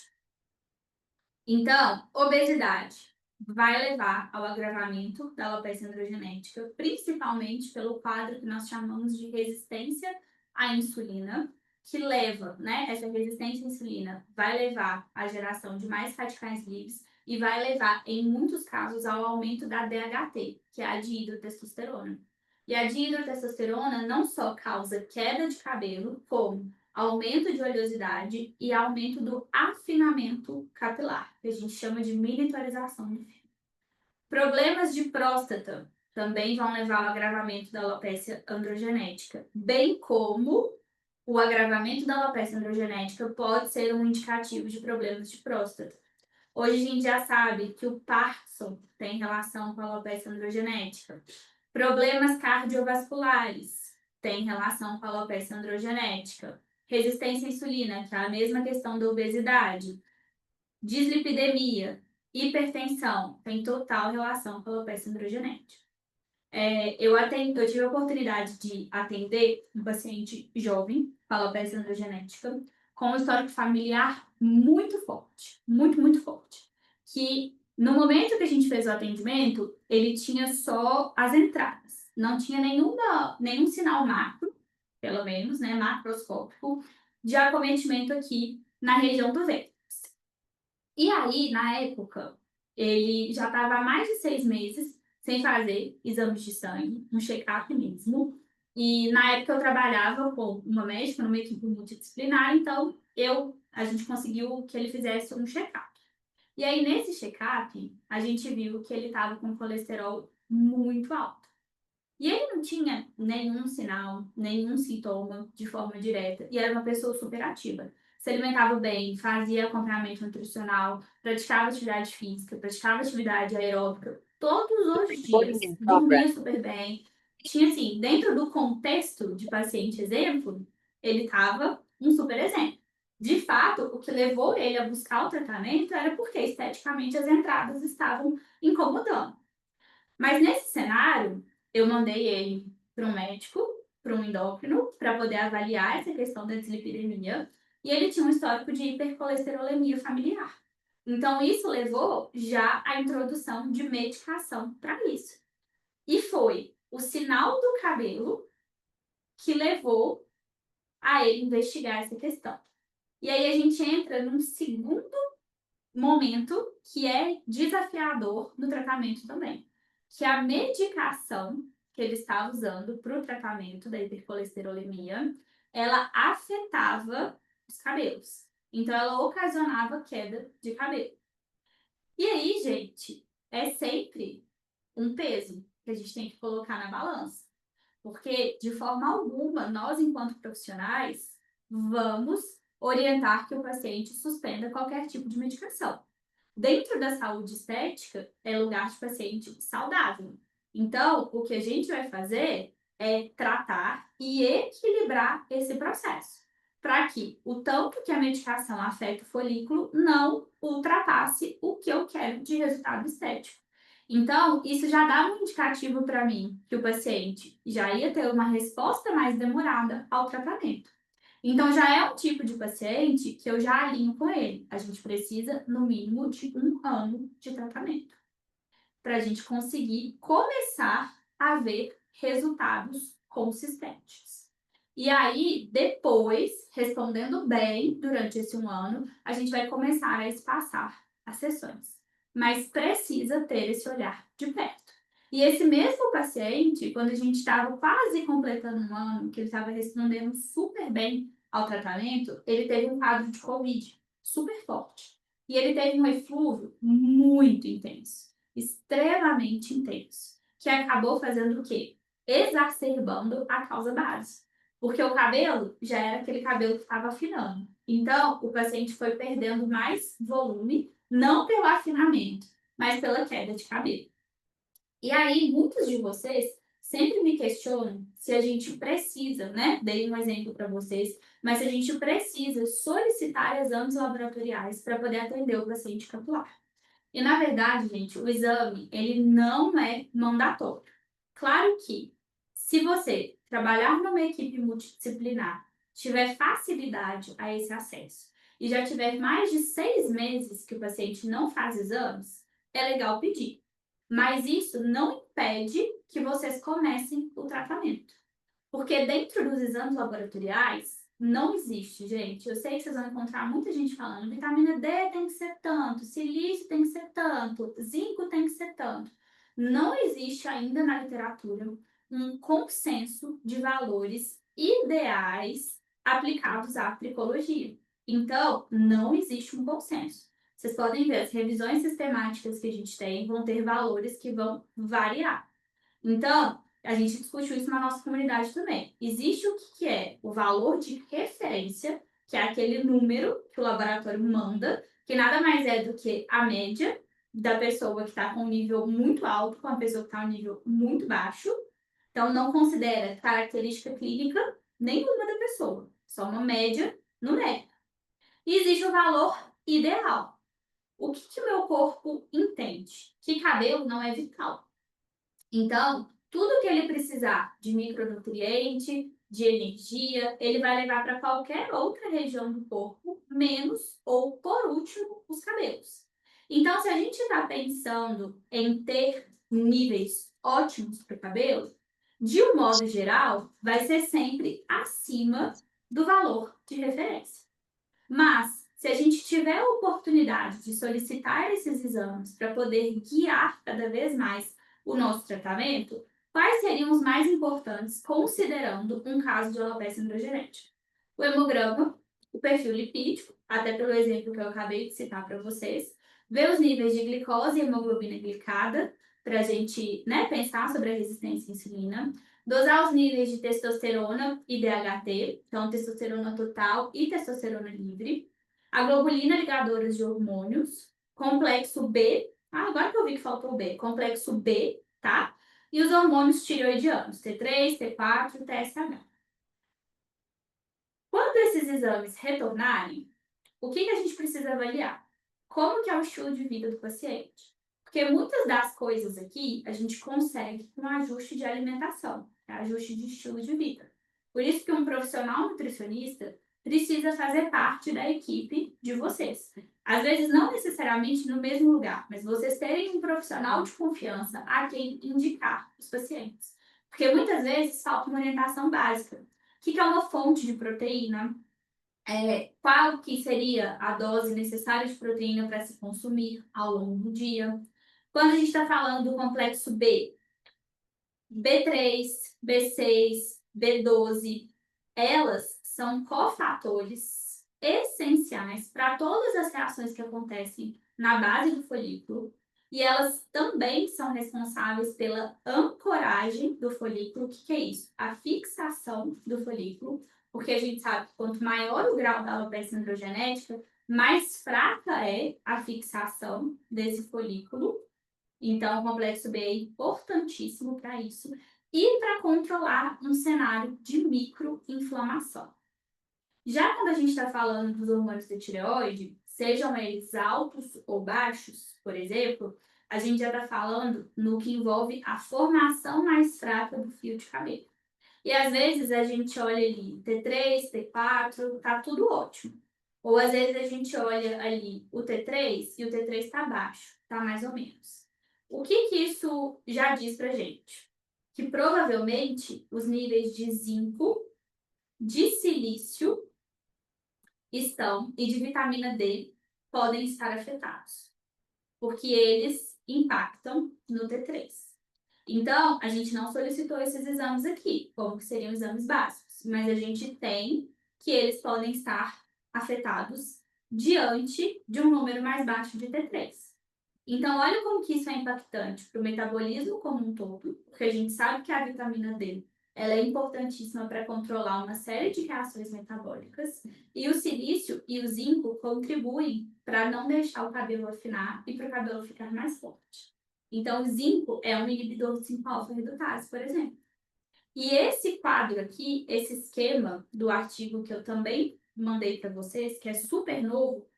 Então, obesidade vai levar ao agravamento da alopecia androgenética, principalmente pelo quadro que nós chamamos de resistência à insulina, que leva, né, essa resistência à insulina vai levar à geração de mais radicais livres e vai levar, em muitos casos, ao aumento da DHT, que é a dihidrotestosterona. E a dihidrotestosterona não só causa queda de cabelo, como aumento de oleosidade e aumento do afinamento capilar, que a gente chama de miniaturização do fio. Problemas de próstata também vão levar ao agravamento da alopecia androgenética, bem como o agravamento da alopecia androgenética pode ser um indicativo de problemas de próstata. Hoje a gente já sabe que o Parkinson tem relação com a alopecia androgenética. Problemas cardiovasculares têm relação com a alopecia androgenética. Resistência à insulina, que é a mesma questão da obesidade. Dislipidemia, hipertensão, tem total relação com a alopecia androgenética. Eu tive a oportunidade de atender um paciente jovem com alopecia androgenética, com um histórico familiar muito forte, muito, muito forte. Que no momento que a gente fez o atendimento, ele tinha só as entradas, não tinha nenhum sinal macro, pelo menos, né, macroscópico, de acometimento aqui na região do vértex. E aí, na época, ele já estava há mais de 6 meses sem fazer exames de sangue, um check-up mesmo. E na época eu trabalhava com uma médica numa equipe multidisciplinar, então a gente conseguiu que ele fizesse um check-up. E aí, nesse check-up, a gente viu que ele estava com colesterol muito alto. E ele não tinha nenhum sinal, nenhum sintoma de forma direta. E era uma pessoa super ativa. Se alimentava bem, fazia acompanhamento nutricional, praticava atividade física, praticava atividade aeróbica todos os dias, dormia super bem. Tinha assim, dentro do contexto de paciente exemplo, ele estava um super exemplo. De fato, o que levou ele a buscar o tratamento era porque esteticamente as entradas estavam incomodando. Mas nesse cenário, eu mandei ele para um médico, para um endócrino, para poder avaliar essa questão da dislipidemia, e ele tinha um histórico de hipercolesterolemia familiar. Então, isso levou já à introdução de medicação para isso. E foi o sinal do cabelo que levou a ele investigar essa questão. E aí a gente entra num segundo momento que é desafiador no tratamento também, que a medicação que ele estava usando para o tratamento da hipercolesterolemia, ela afetava os cabelos. Então, ela ocasionava queda de cabelo. E aí, gente, é sempre um peso que a gente tem que colocar na balança. Porque, de forma alguma, nós, enquanto profissionais, vamos orientar que o paciente suspenda qualquer tipo de medicação. Dentro da saúde estética, é lugar de paciente saudável. Então, o que a gente vai fazer é tratar e equilibrar esse processo, para que o tanto que a medicação afeta o folículo não ultrapasse o que eu quero de resultado estético. Então, isso já dá um indicativo para mim que o paciente já ia ter uma resposta mais demorada ao tratamento. Então, já é um tipo de paciente que eu já alinho com ele. A gente precisa, no mínimo, de 1 ano de tratamento para a gente conseguir começar a ver resultados consistentes. E aí, depois, respondendo bem durante esse 1 ano, a gente vai começar a espaçar as sessões. Mas precisa ter esse olhar de perto. E esse mesmo paciente, quando a gente estava quase completando 1 ano, que ele estava respondendo super bem ao tratamento, ele teve um quadro de Covid super forte. E ele teve um eflúvio muito intenso, extremamente intenso, que acabou fazendo o quê? Exacerbando a causa base. Porque o cabelo já era aquele cabelo que estava afinando. Então, o paciente foi perdendo mais volume, não pelo afinamento, mas pela queda de cabelo. E aí, muitos de vocês sempre me questionam se a gente precisa, né? Dei um exemplo para vocês, mas se a gente precisa solicitar exames laboratoriais para poder atender o paciente capilar. E na verdade, gente, o exame, ele não é mandatório. Claro que, se você trabalhar numa equipe multidisciplinar, tiver facilidade a esse acesso e já tiver mais de 6 meses que o paciente não faz exames, é legal pedir. Mas isso não impede que vocês comecem o tratamento. Porque dentro dos exames laboratoriais, não existe, gente. Eu sei que vocês vão encontrar muita gente falando: vitamina D tem que ser tanto, silício tem que ser tanto, zinco tem que ser tanto. Não existe ainda na literatura um consenso de valores ideais aplicados à tricologia. Então, não existe um consenso. Vocês podem ver, as revisões sistemáticas que a gente tem vão ter valores que vão variar. Então, a gente discutiu isso na nossa comunidade também. Existe o que é o valor de referência, que é aquele número que o laboratório manda, que nada mais é do que a média da pessoa que está com um nível muito alto com a pessoa que está com um nível muito baixo. Então, não considera característica clínica nenhuma da pessoa, só uma média numérica. E existe o valor ideal. O que o meu corpo entende? Que cabelo não é vital. Então, tudo que ele precisar de micronutriente, de energia, ele vai levar para qualquer outra região do corpo, menos ou, por último, os cabelos. Então, se a gente está pensando em ter níveis ótimos para o cabelo, de um modo geral, vai ser sempre acima do valor de referência. Mas, se a gente tiver a oportunidade de solicitar esses exames para poder guiar cada vez mais o nosso tratamento, quais seriam os mais importantes considerando um caso de alopecia androgenética? O hemograma, o perfil lipídico, até pelo exemplo que eu acabei de citar para vocês, ver os níveis de glicose e hemoglobina glicada, para a gente, né, pensar sobre a resistência à insulina, dosar os níveis de testosterona e DHT, então testosterona total e testosterona livre, a globulina ligadora de hormônios, complexo B, agora que eu vi que faltou o B, complexo B, tá? E os hormônios tireoidianos, T3, T4, TSH. Quando esses exames retornarem, o que a gente precisa avaliar? Como que é o estilo de vida do paciente? Porque muitas das coisas aqui a gente consegue com ajuste de alimentação, ajuste de estilo de vida. Por isso que um profissional nutricionista precisa fazer parte da equipe de vocês. Às vezes não necessariamente no mesmo lugar, mas vocês terem um profissional de confiança a quem indicar os pacientes. Porque muitas vezes falta uma orientação básica. O que é uma fonte de proteína? Qual que seria a dose necessária de proteína para se consumir ao longo do dia. Quando a gente está falando do complexo B, B3, B6, B12, elas são cofatores essenciais para todas as reações que acontecem na base do folículo e elas também são responsáveis pela ancoragem do folículo. O que é isso? A fixação do folículo, porque a gente sabe que quanto maior o grau da alopecia androgenética, mais fraca é a fixação desse folículo. Então, o complexo B é importantíssimo para isso e para controlar um cenário de microinflamação. Já quando a gente está falando dos hormônios da tireoide, sejam eles altos ou baixos, por exemplo, a gente já está falando no que envolve a formação mais fraca do fio de cabelo. E às vezes a gente olha ali T3, T4, tá tudo ótimo. Ou às vezes a gente olha ali o T3 e o T3 está baixo, tá mais ou menos. O que que isso já diz pra gente? Que provavelmente os níveis de zinco, de silício estão e de vitamina D podem estar afetados, porque eles impactam no T3. Então, a gente não solicitou esses exames aqui, como que seriam exames básicos, mas a gente tem que eles podem estar afetados diante de um número mais baixo de T3. Então, olha como que isso é impactante para o metabolismo como um todo, porque a gente sabe que a vitamina D ela é importantíssima para controlar uma série de reações metabólicas, e o silício e o zinco contribuem para não deixar o cabelo afinar e para o cabelo ficar mais forte. Então, o zinco é um inibidor do 5-alfa-redutase, por exemplo. E esse quadro aqui, esse esquema do artigo que eu também mandei para vocês, que é super novo,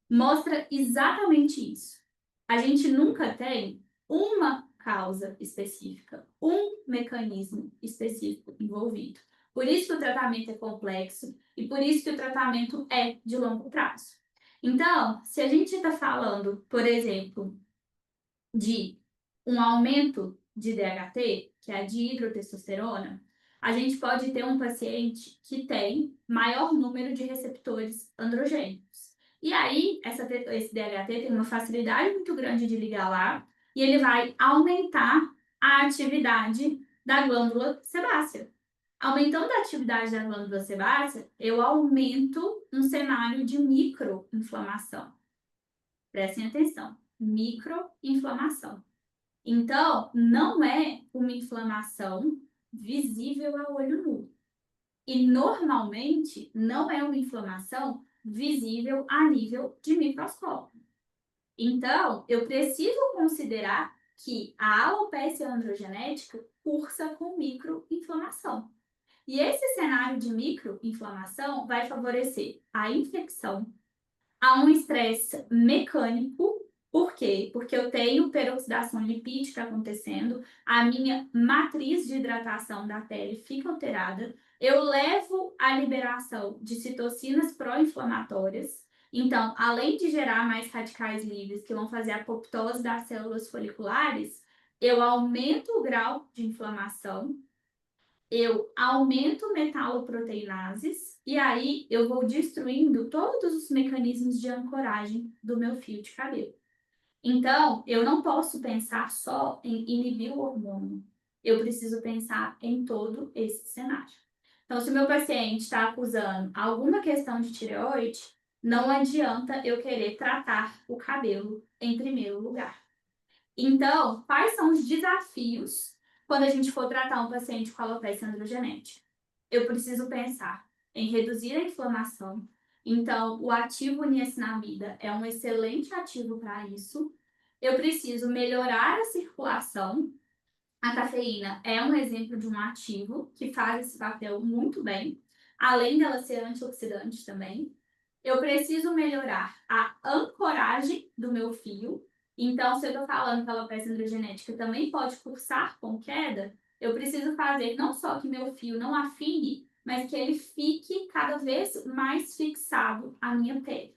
mostra exatamente isso. A gente nunca tem uma causa específica, um mecanismo específico envolvido. Por isso que o tratamento é complexo e por isso que o tratamento é de longo prazo. Então, se a gente está falando, por exemplo, de um aumento de DHT, que é a dihidrotestosterona, a gente pode ter um paciente que tem maior número de receptores androgênicos. E aí, esse DHT tem uma facilidade muito grande de ligar lá e ele vai aumentar a atividade da glândula sebácea. Aumentando a atividade da glândula sebácea, eu aumento um cenário de microinflamação. Prestem atenção, microinflamação. Então, não é uma inflamação visível a olho nu. E normalmente não é uma inflamação visível a nível de microscópio. Então, eu preciso considerar que a alopecia androgenética cursa com microinflamação. E esse cenário de microinflamação vai favorecer a infecção, a um estresse mecânico. Por quê? Porque eu tenho peroxidação lipídica acontecendo, a minha matriz de hidratação da pele fica alterada, eu levo a liberação de citocinas pró-inflamatórias. Então, além de gerar mais radicais livres que vão fazer a apoptose das células foliculares, eu aumento o grau de inflamação, eu aumento metaloproteinases e aí eu vou destruindo todos os mecanismos de ancoragem do meu fio de cabelo. Então, eu não posso pensar só em inibir o hormônio. Eu preciso pensar em todo esse cenário. Então, se o meu paciente está acusando alguma questão de tireoide, não adianta eu querer tratar o cabelo em primeiro lugar. Então, quais são os desafios quando a gente for tratar um paciente com alopecia androgenética? Eu preciso pensar em reduzir a inflamação. Então, o ativo niacinamida é um excelente ativo para isso. Eu preciso melhorar a circulação. A cafeína é um exemplo de um ativo que faz esse papel muito bem, além dela ser antioxidante também. Eu preciso melhorar a ancoragem do meu fio. Então, se eu estou falando que a alopecia androgenética também pode cursar com queda, eu preciso fazer não só que meu fio não afine, mas que ele fique cada vez mais fixado à minha pele.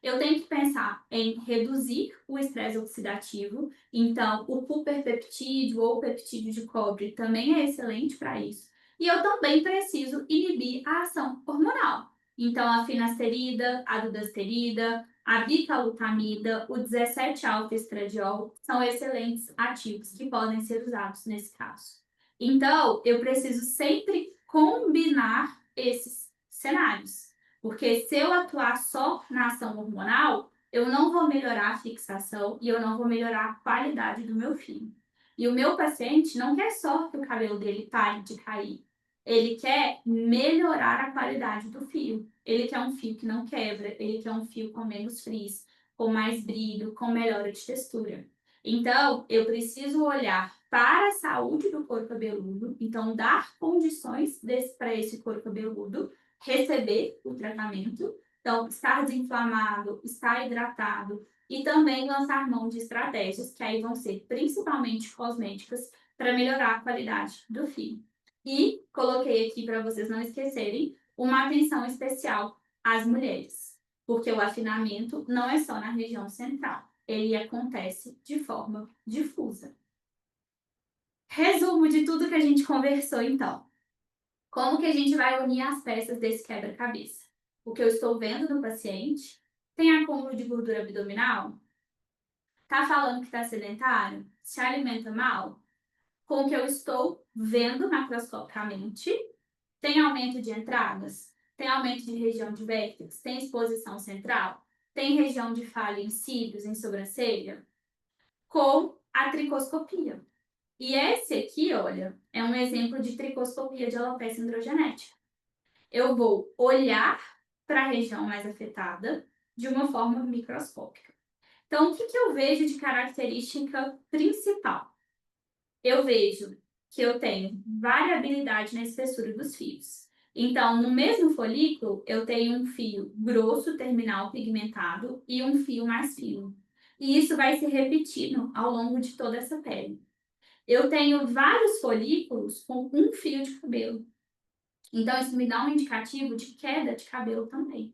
Eu tenho que pensar em reduzir o estresse oxidativo, então o cuperpeptídeo ou peptídeo de cobre também é excelente para isso. E eu também preciso inibir a ação hormonal. Então a finasterida, a dudasterida, a bicalutamida, o 17-alfa-estradiol são excelentes ativos que podem ser usados nesse caso. Então eu preciso sempre combinar esses cenários. Porque se eu atuar só na ação hormonal, eu não vou melhorar a fixação e eu não vou melhorar a qualidade do meu fio. E o meu paciente não quer só que o cabelo dele pare de cair. Ele quer melhorar a qualidade do fio. Ele quer um fio que não quebra, ele quer um fio com menos frizz, com mais brilho, com melhora de textura. Então, eu preciso olhar para a saúde do couro cabeludo, então dar condições para esse couro cabeludo receber o tratamento, então estar desinflamado, estar hidratado e também lançar mão de estratégias que aí vão ser principalmente cosméticas para melhorar a qualidade do fio. E coloquei aqui para vocês não esquecerem uma atenção especial às mulheres, porque o afinamento não é só na região central, ele acontece de forma difusa. Resumo de tudo que a gente conversou, então. Como que a gente vai unir as peças desse quebra-cabeça? O que eu estou vendo no paciente? Tem acúmulo de gordura abdominal? Tá falando que está sedentário? Se alimenta mal? Com o que eu estou vendo macroscopicamente, tem aumento de entradas? Tem aumento de região de vértex? Tem exposição central? Tem região de falha em cílios, em sobrancelha? Com a tricoscopia. E esse aqui, olha, é um exemplo de tricoscopia de alopecia androgenética. Eu vou olhar para a região mais afetada de uma forma microscópica. Então, o que eu vejo de característica principal? Eu vejo que eu tenho variabilidade na espessura dos fios. Então, no mesmo folículo, eu tenho um fio grosso, terminal, pigmentado e um fio mais fino. E isso vai se repetindo ao longo de toda essa pele. Eu tenho vários folículos com um fio de cabelo. Então, isso me dá um indicativo de queda de cabelo também.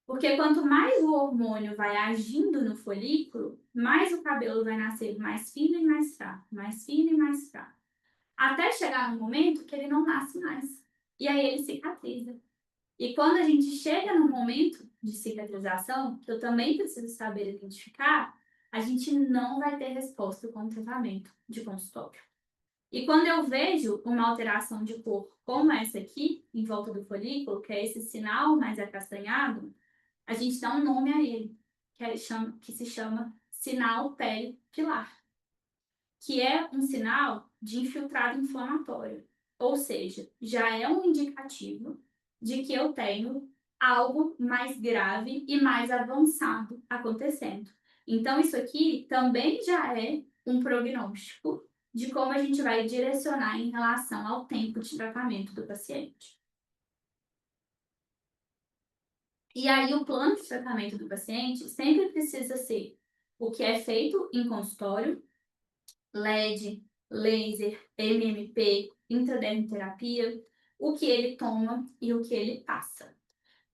Porque quanto mais o hormônio vai agindo no folículo, mais o cabelo vai nascer mais fino e mais fraco, mais fino e mais fraco. Até chegar no momento que ele não nasce mais. E aí ele cicatriza. E quando a gente chega no momento de cicatrização, que eu também preciso saber identificar, a gente não vai ter resposta com o tratamento de consultório. E quando eu vejo uma alteração de cor como essa aqui, em volta do folículo, que é esse sinal mais acastanhado, a gente dá um nome a ele, que se chama sinal pele pilar, que é um sinal de infiltrado inflamatório. Ou seja, já é um indicativo de que eu tenho algo mais grave e mais avançado acontecendo. Então, isso aqui também já é um prognóstico de como a gente vai direcionar em relação ao tempo de tratamento do paciente. E aí, o plano de tratamento do paciente sempre precisa ser o que é feito em consultório, LED, laser, MMP, intradermoterapia, o que ele toma e o que ele passa.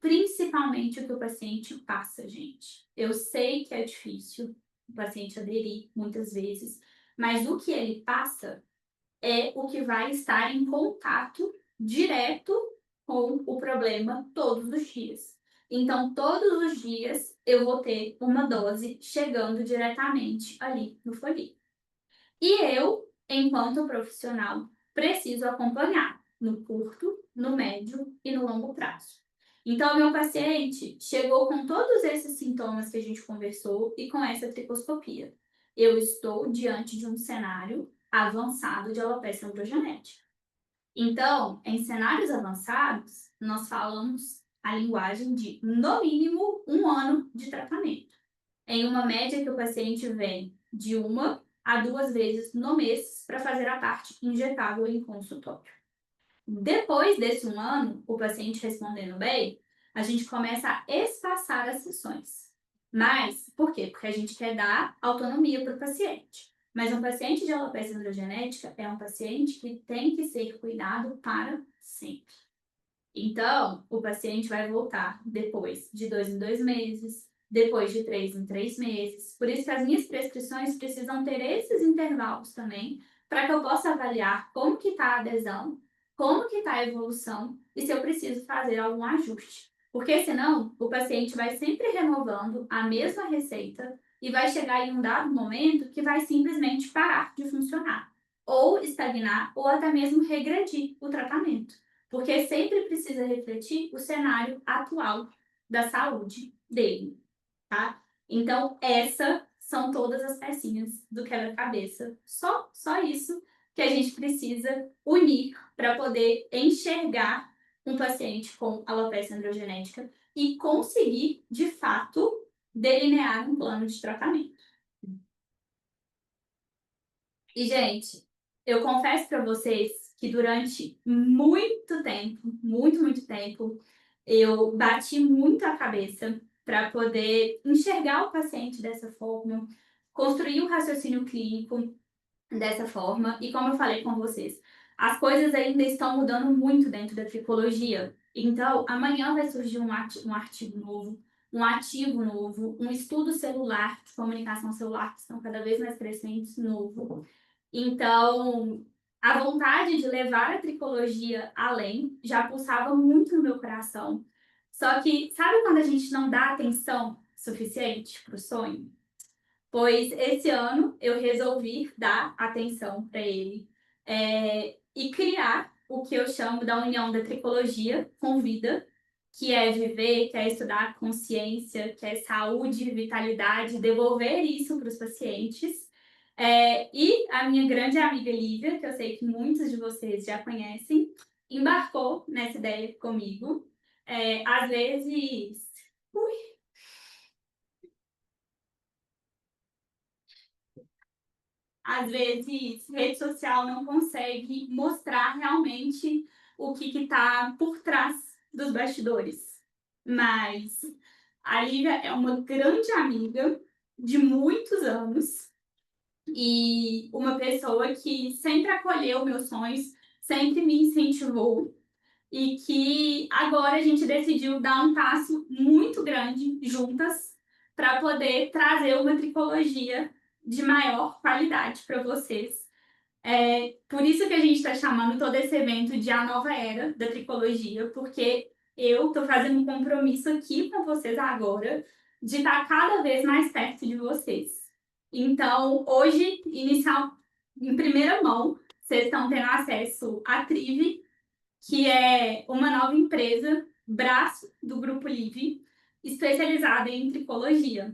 Principalmente o que o paciente passa, gente. Eu sei que é difícil o paciente aderir muitas vezes, mas o que ele passa é o que vai estar em contato direto com o problema todos os dias. Então, todos os dias eu vou ter uma dose chegando diretamente ali no folículo. E eu, enquanto profissional, preciso acompanhar no curto, no médio e no longo prazo. Então, meu paciente chegou com todos esses sintomas que a gente conversou e com essa tricoscopia. Eu estou diante de um cenário avançado de alopecia androgenética. Então, em cenários avançados, nós falamos a linguagem de, no mínimo, 1 ano de tratamento. Em uma média que o paciente vem de 1 a 2 vezes no mês para fazer a parte injetável em consultório. Depois desse 1 ano, o paciente respondendo bem, a gente começa a espaçar as sessões. Mas, por quê? Porque a gente quer dar autonomia para o paciente. Mas um paciente de alopecia androgenética é um paciente que tem que ser cuidado para sempre. Então, o paciente vai voltar depois de 2 em 2 meses, depois de 3 em 3 meses. Por isso que as minhas prescrições precisam ter esses intervalos também, para que eu possa avaliar como que está a adesão, como que está a evolução e se eu preciso fazer algum ajuste. Porque senão, o paciente vai sempre renovando a mesma receita e vai chegar em um dado momento que vai simplesmente parar de funcionar, ou estagnar, ou até mesmo regredir o tratamento. Porque sempre precisa refletir o cenário atual da saúde dele, tá? Então, essas são todas as pecinhas do quebra-cabeça. Só isso que a gente precisa unir para poder enxergar um paciente com alopecia androgenética e conseguir, de fato, delinear um plano de tratamento. E, gente, eu confesso para vocês que durante muito tempo, muito tempo, eu bati muito a cabeça para poder enxergar o paciente dessa forma, construir o raciocínio clínico dessa forma. E como eu falei com vocês, as coisas ainda estão mudando muito dentro da tricologia. Então, amanhã vai surgir um artigo novo, um ativo novo, um estudo celular, de comunicação celular, que estão cada vez mais crescentes, novo. Então, a vontade de levar a tricologia além já pulsava muito no meu coração. Só que, sabe quando a gente não dá atenção suficiente para o sonho? Pois esse ano eu resolvi dar atenção para ele e criar o que eu chamo da união da tricologia com vida, que é viver, que é estudar consciência, que é saúde, vitalidade, devolver isso para os pacientes. E a minha grande amiga Lívia, que eu sei que muitos de vocês já conhecem, embarcou nessa ideia comigo. Às vezes. Às vezes, rede social não consegue mostrar realmente o que está por trás dos bastidores. Mas a Lívia é uma grande amiga de muitos anos e uma pessoa que sempre acolheu meus sonhos, sempre me incentivou e que agora a gente decidiu dar um passo muito grande juntas para poder trazer uma tricologia de maior qualidade para vocês. Por isso que a gente está chamando todo esse evento de A Nova Era da Tricologia, porque eu estou fazendo um compromisso aqui com vocês agora de estar cada vez mais perto de vocês. Então, hoje, inicial, em primeira mão, vocês estão tendo acesso à Trive, que é uma nova empresa, braço do Grupo Live, especializada em tricologia.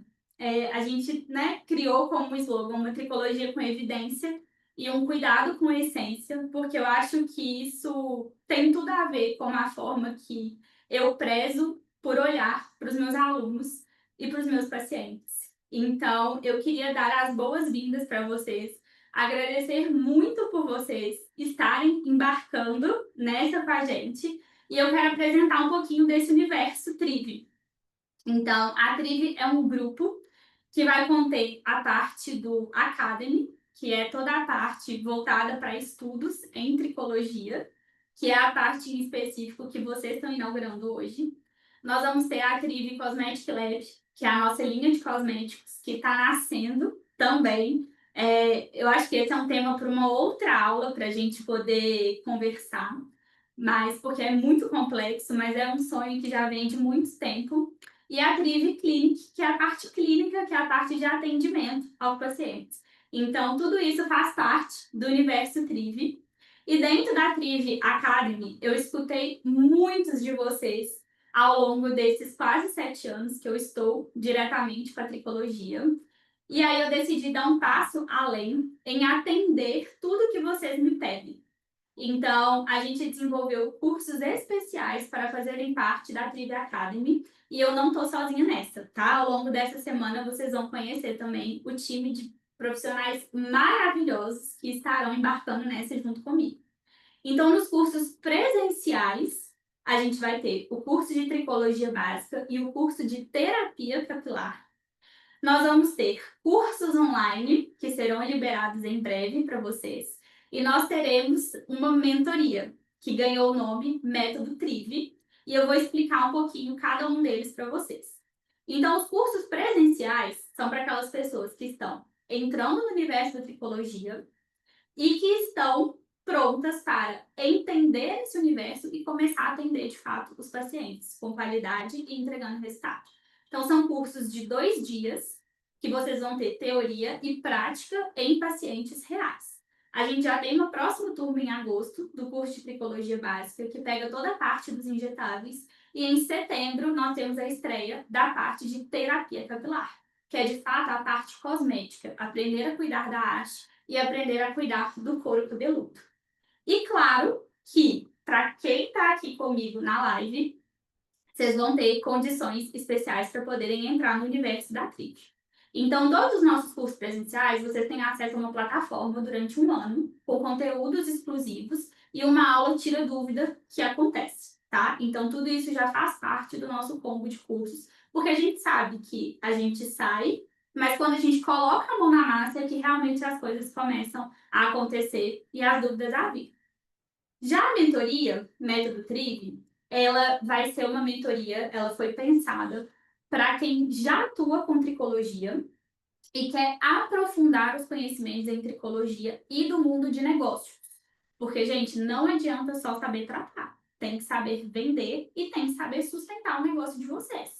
A gente, né, criou como slogan uma tricologia com evidência e um cuidado com a essência, porque eu acho que isso tem tudo a ver com a forma que eu prezo por olhar para os meus alunos e para os meus pacientes. Então, eu queria dar as boas-vindas para vocês, agradecer muito por vocês estarem embarcando nessa com a gente. E eu quero apresentar um pouquinho desse universo Trive. Então, a Trive é um grupo que vai conter a parte do Academy, que é toda a parte voltada para estudos em tricologia, que é a parte em específico que vocês estão inaugurando hoje. Nós vamos ter a Trive Cosmetic Lab, que é a nossa linha de cosméticos, que está nascendo também. Eu acho que esse é um tema para uma outra aula, para a gente poder conversar, mas porque é muito complexo, mas é um sonho que já vem de muito tempo. E a Trive Clinic, que é a parte clínica, que é a parte de atendimento ao paciente. Então, tudo isso faz parte do universo Trive. E dentro da Trive Academy, eu escutei muitos de vocês ao longo desses quase 7 anos que eu estou diretamente com a tricologia. E aí eu decidi dar um passo além em atender tudo que vocês me pedem. Então, a gente desenvolveu cursos especiais para fazerem parte da Tribe Academy e eu não estou sozinha nessa, tá? Ao longo dessa semana vocês vão conhecer também o time de profissionais maravilhosos que estarão embarcando nessa junto comigo. Então, nos cursos presenciais, a gente vai ter o curso de tricologia básica e o curso de terapia capilar. Nós vamos ter cursos online que serão liberados em breve para vocês. E nós teremos uma mentoria que ganhou o nome Método Trive. E eu vou explicar um pouquinho cada um deles para vocês. Então, os cursos presenciais são para aquelas pessoas que estão entrando no universo da tricologia e que estão prontas para entender esse universo e começar a atender de fato os pacientes com qualidade e entregando resultado. Então, são cursos de 2 dias que vocês vão ter teoria e prática em pacientes reais. A gente já tem uma próxima turma em agosto do curso de tricologia básica, que pega toda a parte dos injetáveis, e em setembro nós temos a estreia da parte de terapia capilar, que é de fato a parte cosmética, aprender a cuidar da haste e aprender a cuidar do couro cabeludo. E claro que, para quem está aqui comigo na live, vocês vão ter condições especiais para poderem entrar no universo da Trick. Então, todos os nossos cursos presenciais, vocês têm acesso a uma plataforma durante um ano, com conteúdos exclusivos e uma aula tira dúvida que acontece, tá? Então, tudo isso já faz parte do nosso combo de cursos, porque a gente sabe que a gente sai, mas quando a gente coloca a mão na massa é que realmente as coisas começam a acontecer e as dúvidas a vir. Já a mentoria, Método Triv, ela vai ser uma mentoria, ela foi pensada para quem já atua com tricologia e quer aprofundar os conhecimentos em tricologia e do mundo de negócios. Porque, gente, não adianta só saber tratar. Tem que saber vender e tem que saber sustentar o negócio de vocês.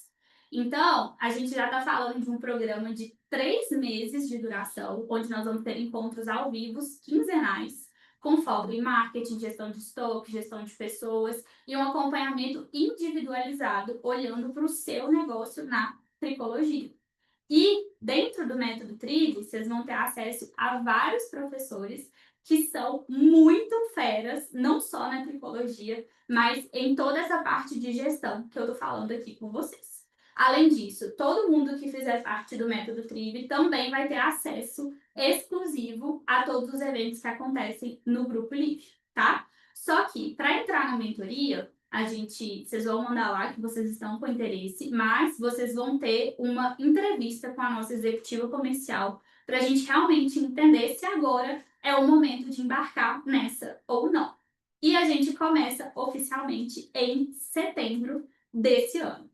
Então, a gente já está falando de um programa de 3 meses de duração, onde nós vamos ter encontros ao vivo, quinzenais, com foco em marketing, gestão de estoque, gestão de pessoas e um acompanhamento individualizado, olhando para o seu negócio na tricologia. E dentro do método Triv, vocês vão ter acesso a vários professores que são muito feras, não só na tricologia, mas em toda essa parte de gestão que eu tô falando aqui com vocês. Além disso, todo mundo que fizer parte do método Triv também vai ter acesso exclusivo a todos os eventos que acontecem no grupo livre, tá? Só que para entrar na mentoria, vocês vão mandar lá que vocês estão com interesse, mas vocês vão ter uma entrevista com a nossa executiva comercial para a gente realmente entender se agora é o momento de embarcar nessa ou não. E a gente começa oficialmente em setembro desse ano.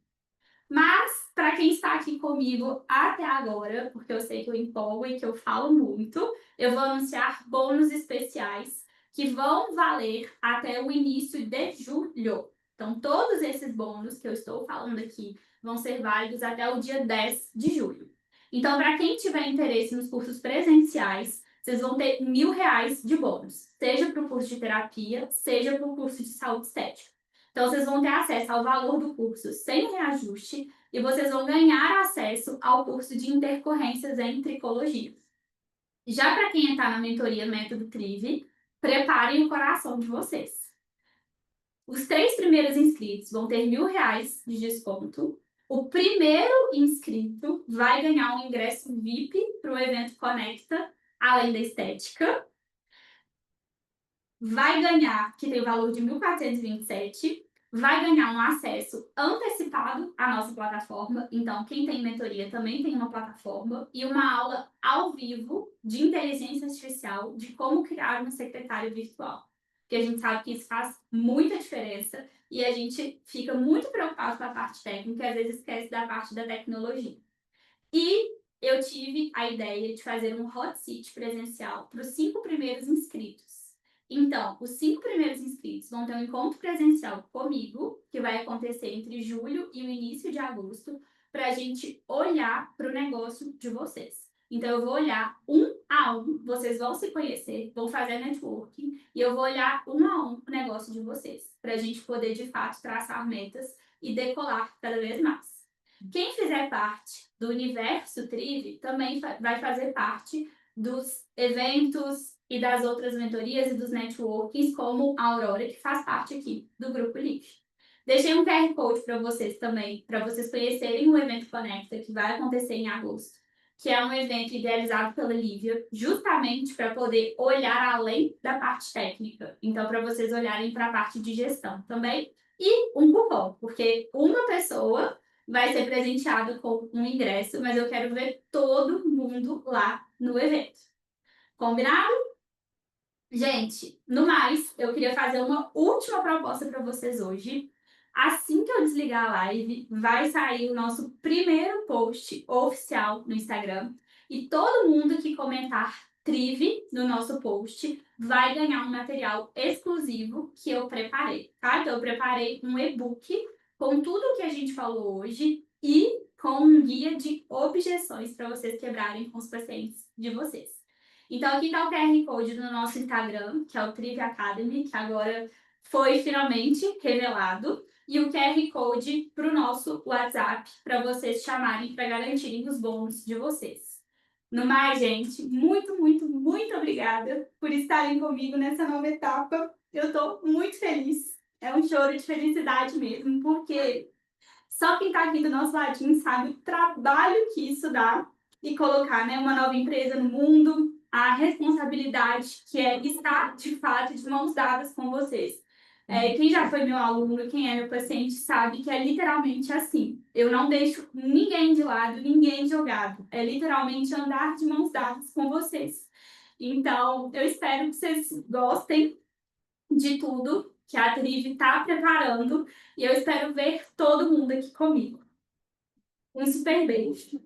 Mas, para quem está aqui comigo até agora, porque eu sei que eu empolgo e que eu falo muito, eu vou anunciar bônus especiais que vão valer até o início de julho. Então, todos esses bônus que eu estou falando aqui vão ser válidos até o dia 10 de julho. Então, para quem tiver interesse nos cursos presenciais, vocês vão ter R$ 1.000 de bônus, seja para o curso de terapia, seja para o curso de saúde estética. Então, vocês vão ter acesso ao valor do curso sem reajuste e vocês vão ganhar acesso ao curso de intercorrências em tricologia. Já para quem está na mentoria Método Triv, preparem o coração de vocês. Os 3 primeiros inscritos vão ter R$ 1.000 de desconto. O primeiro inscrito vai ganhar um ingresso VIP para o evento Conecta, além da estética. Vai ganhar, que tem o valor de 1.427, vai ganhar um acesso antecipado à nossa plataforma. Então, quem tem mentoria também tem uma plataforma e uma aula ao vivo de inteligência artificial de como criar uma secretária virtual. Porque a gente sabe que isso faz muita diferença e a gente fica muito preocupado com a parte técnica e às vezes esquece da parte da tecnologia. E eu tive a ideia de fazer um hot seat presencial para os 5 primeiros inscritos. Então, os 5 primeiros inscritos vão ter um encontro presencial comigo, que vai acontecer entre julho e o início de agosto, para a gente olhar para o negócio de vocês. Então, eu vou olhar um a um, vocês vão se conhecer, vão fazer networking, e eu vou olhar um a um o negócio de vocês, para a gente poder, de fato, traçar metas e decolar cada vez mais. Quem fizer parte do universo Triv também vai fazer parte dos eventos e das outras mentorias e dos networkings, como a Aurora, que faz parte aqui do Grupo Livre. Deixei um QR Code para vocês também, para vocês conhecerem o evento Conecta, que vai acontecer em agosto, que é um evento idealizado pela Lívia, justamente para poder olhar além da parte técnica. Então, para vocês olharem para a parte de gestão também. E um cupom, porque uma pessoa vai ser presenteada com um ingresso, mas eu quero ver todo mundo lá no evento. Combinado? Gente, no mais, eu queria fazer uma última proposta para vocês hoje. Assim que eu desligar a live, vai sair o nosso primeiro post oficial no Instagram. E todo mundo que comentar Triv no nosso post vai ganhar um material exclusivo que eu preparei, tá? Então, eu preparei um e-book com tudo o que a gente falou hoje e com um guia de objeções para vocês quebrarem com os pacientes de vocês. Então, aqui está o QR Code do nosso Instagram, que é o Triv Academy, que agora foi finalmente revelado, e o QR Code para o nosso WhatsApp, para vocês chamarem para garantirem os bônus de vocês. No mais, gente, muito, muito, muito obrigada por estarem comigo nessa nova etapa. Eu estou muito feliz. É um choro de felicidade mesmo, porque só quem está aqui do nosso ladinho sabe o trabalho que isso dá e colocar, né, uma nova empresa no mundo, a responsabilidade que é estar, de fato, de mãos dadas com vocês. Quem já foi meu aluno, quem é meu paciente, sabe que é literalmente assim. Eu não deixo ninguém de lado, ninguém jogado. É literalmente andar de mãos dadas com vocês. Então, eu espero que vocês gostem de tudo que a Trive está preparando e eu espero ver todo mundo aqui comigo. Um super beijo.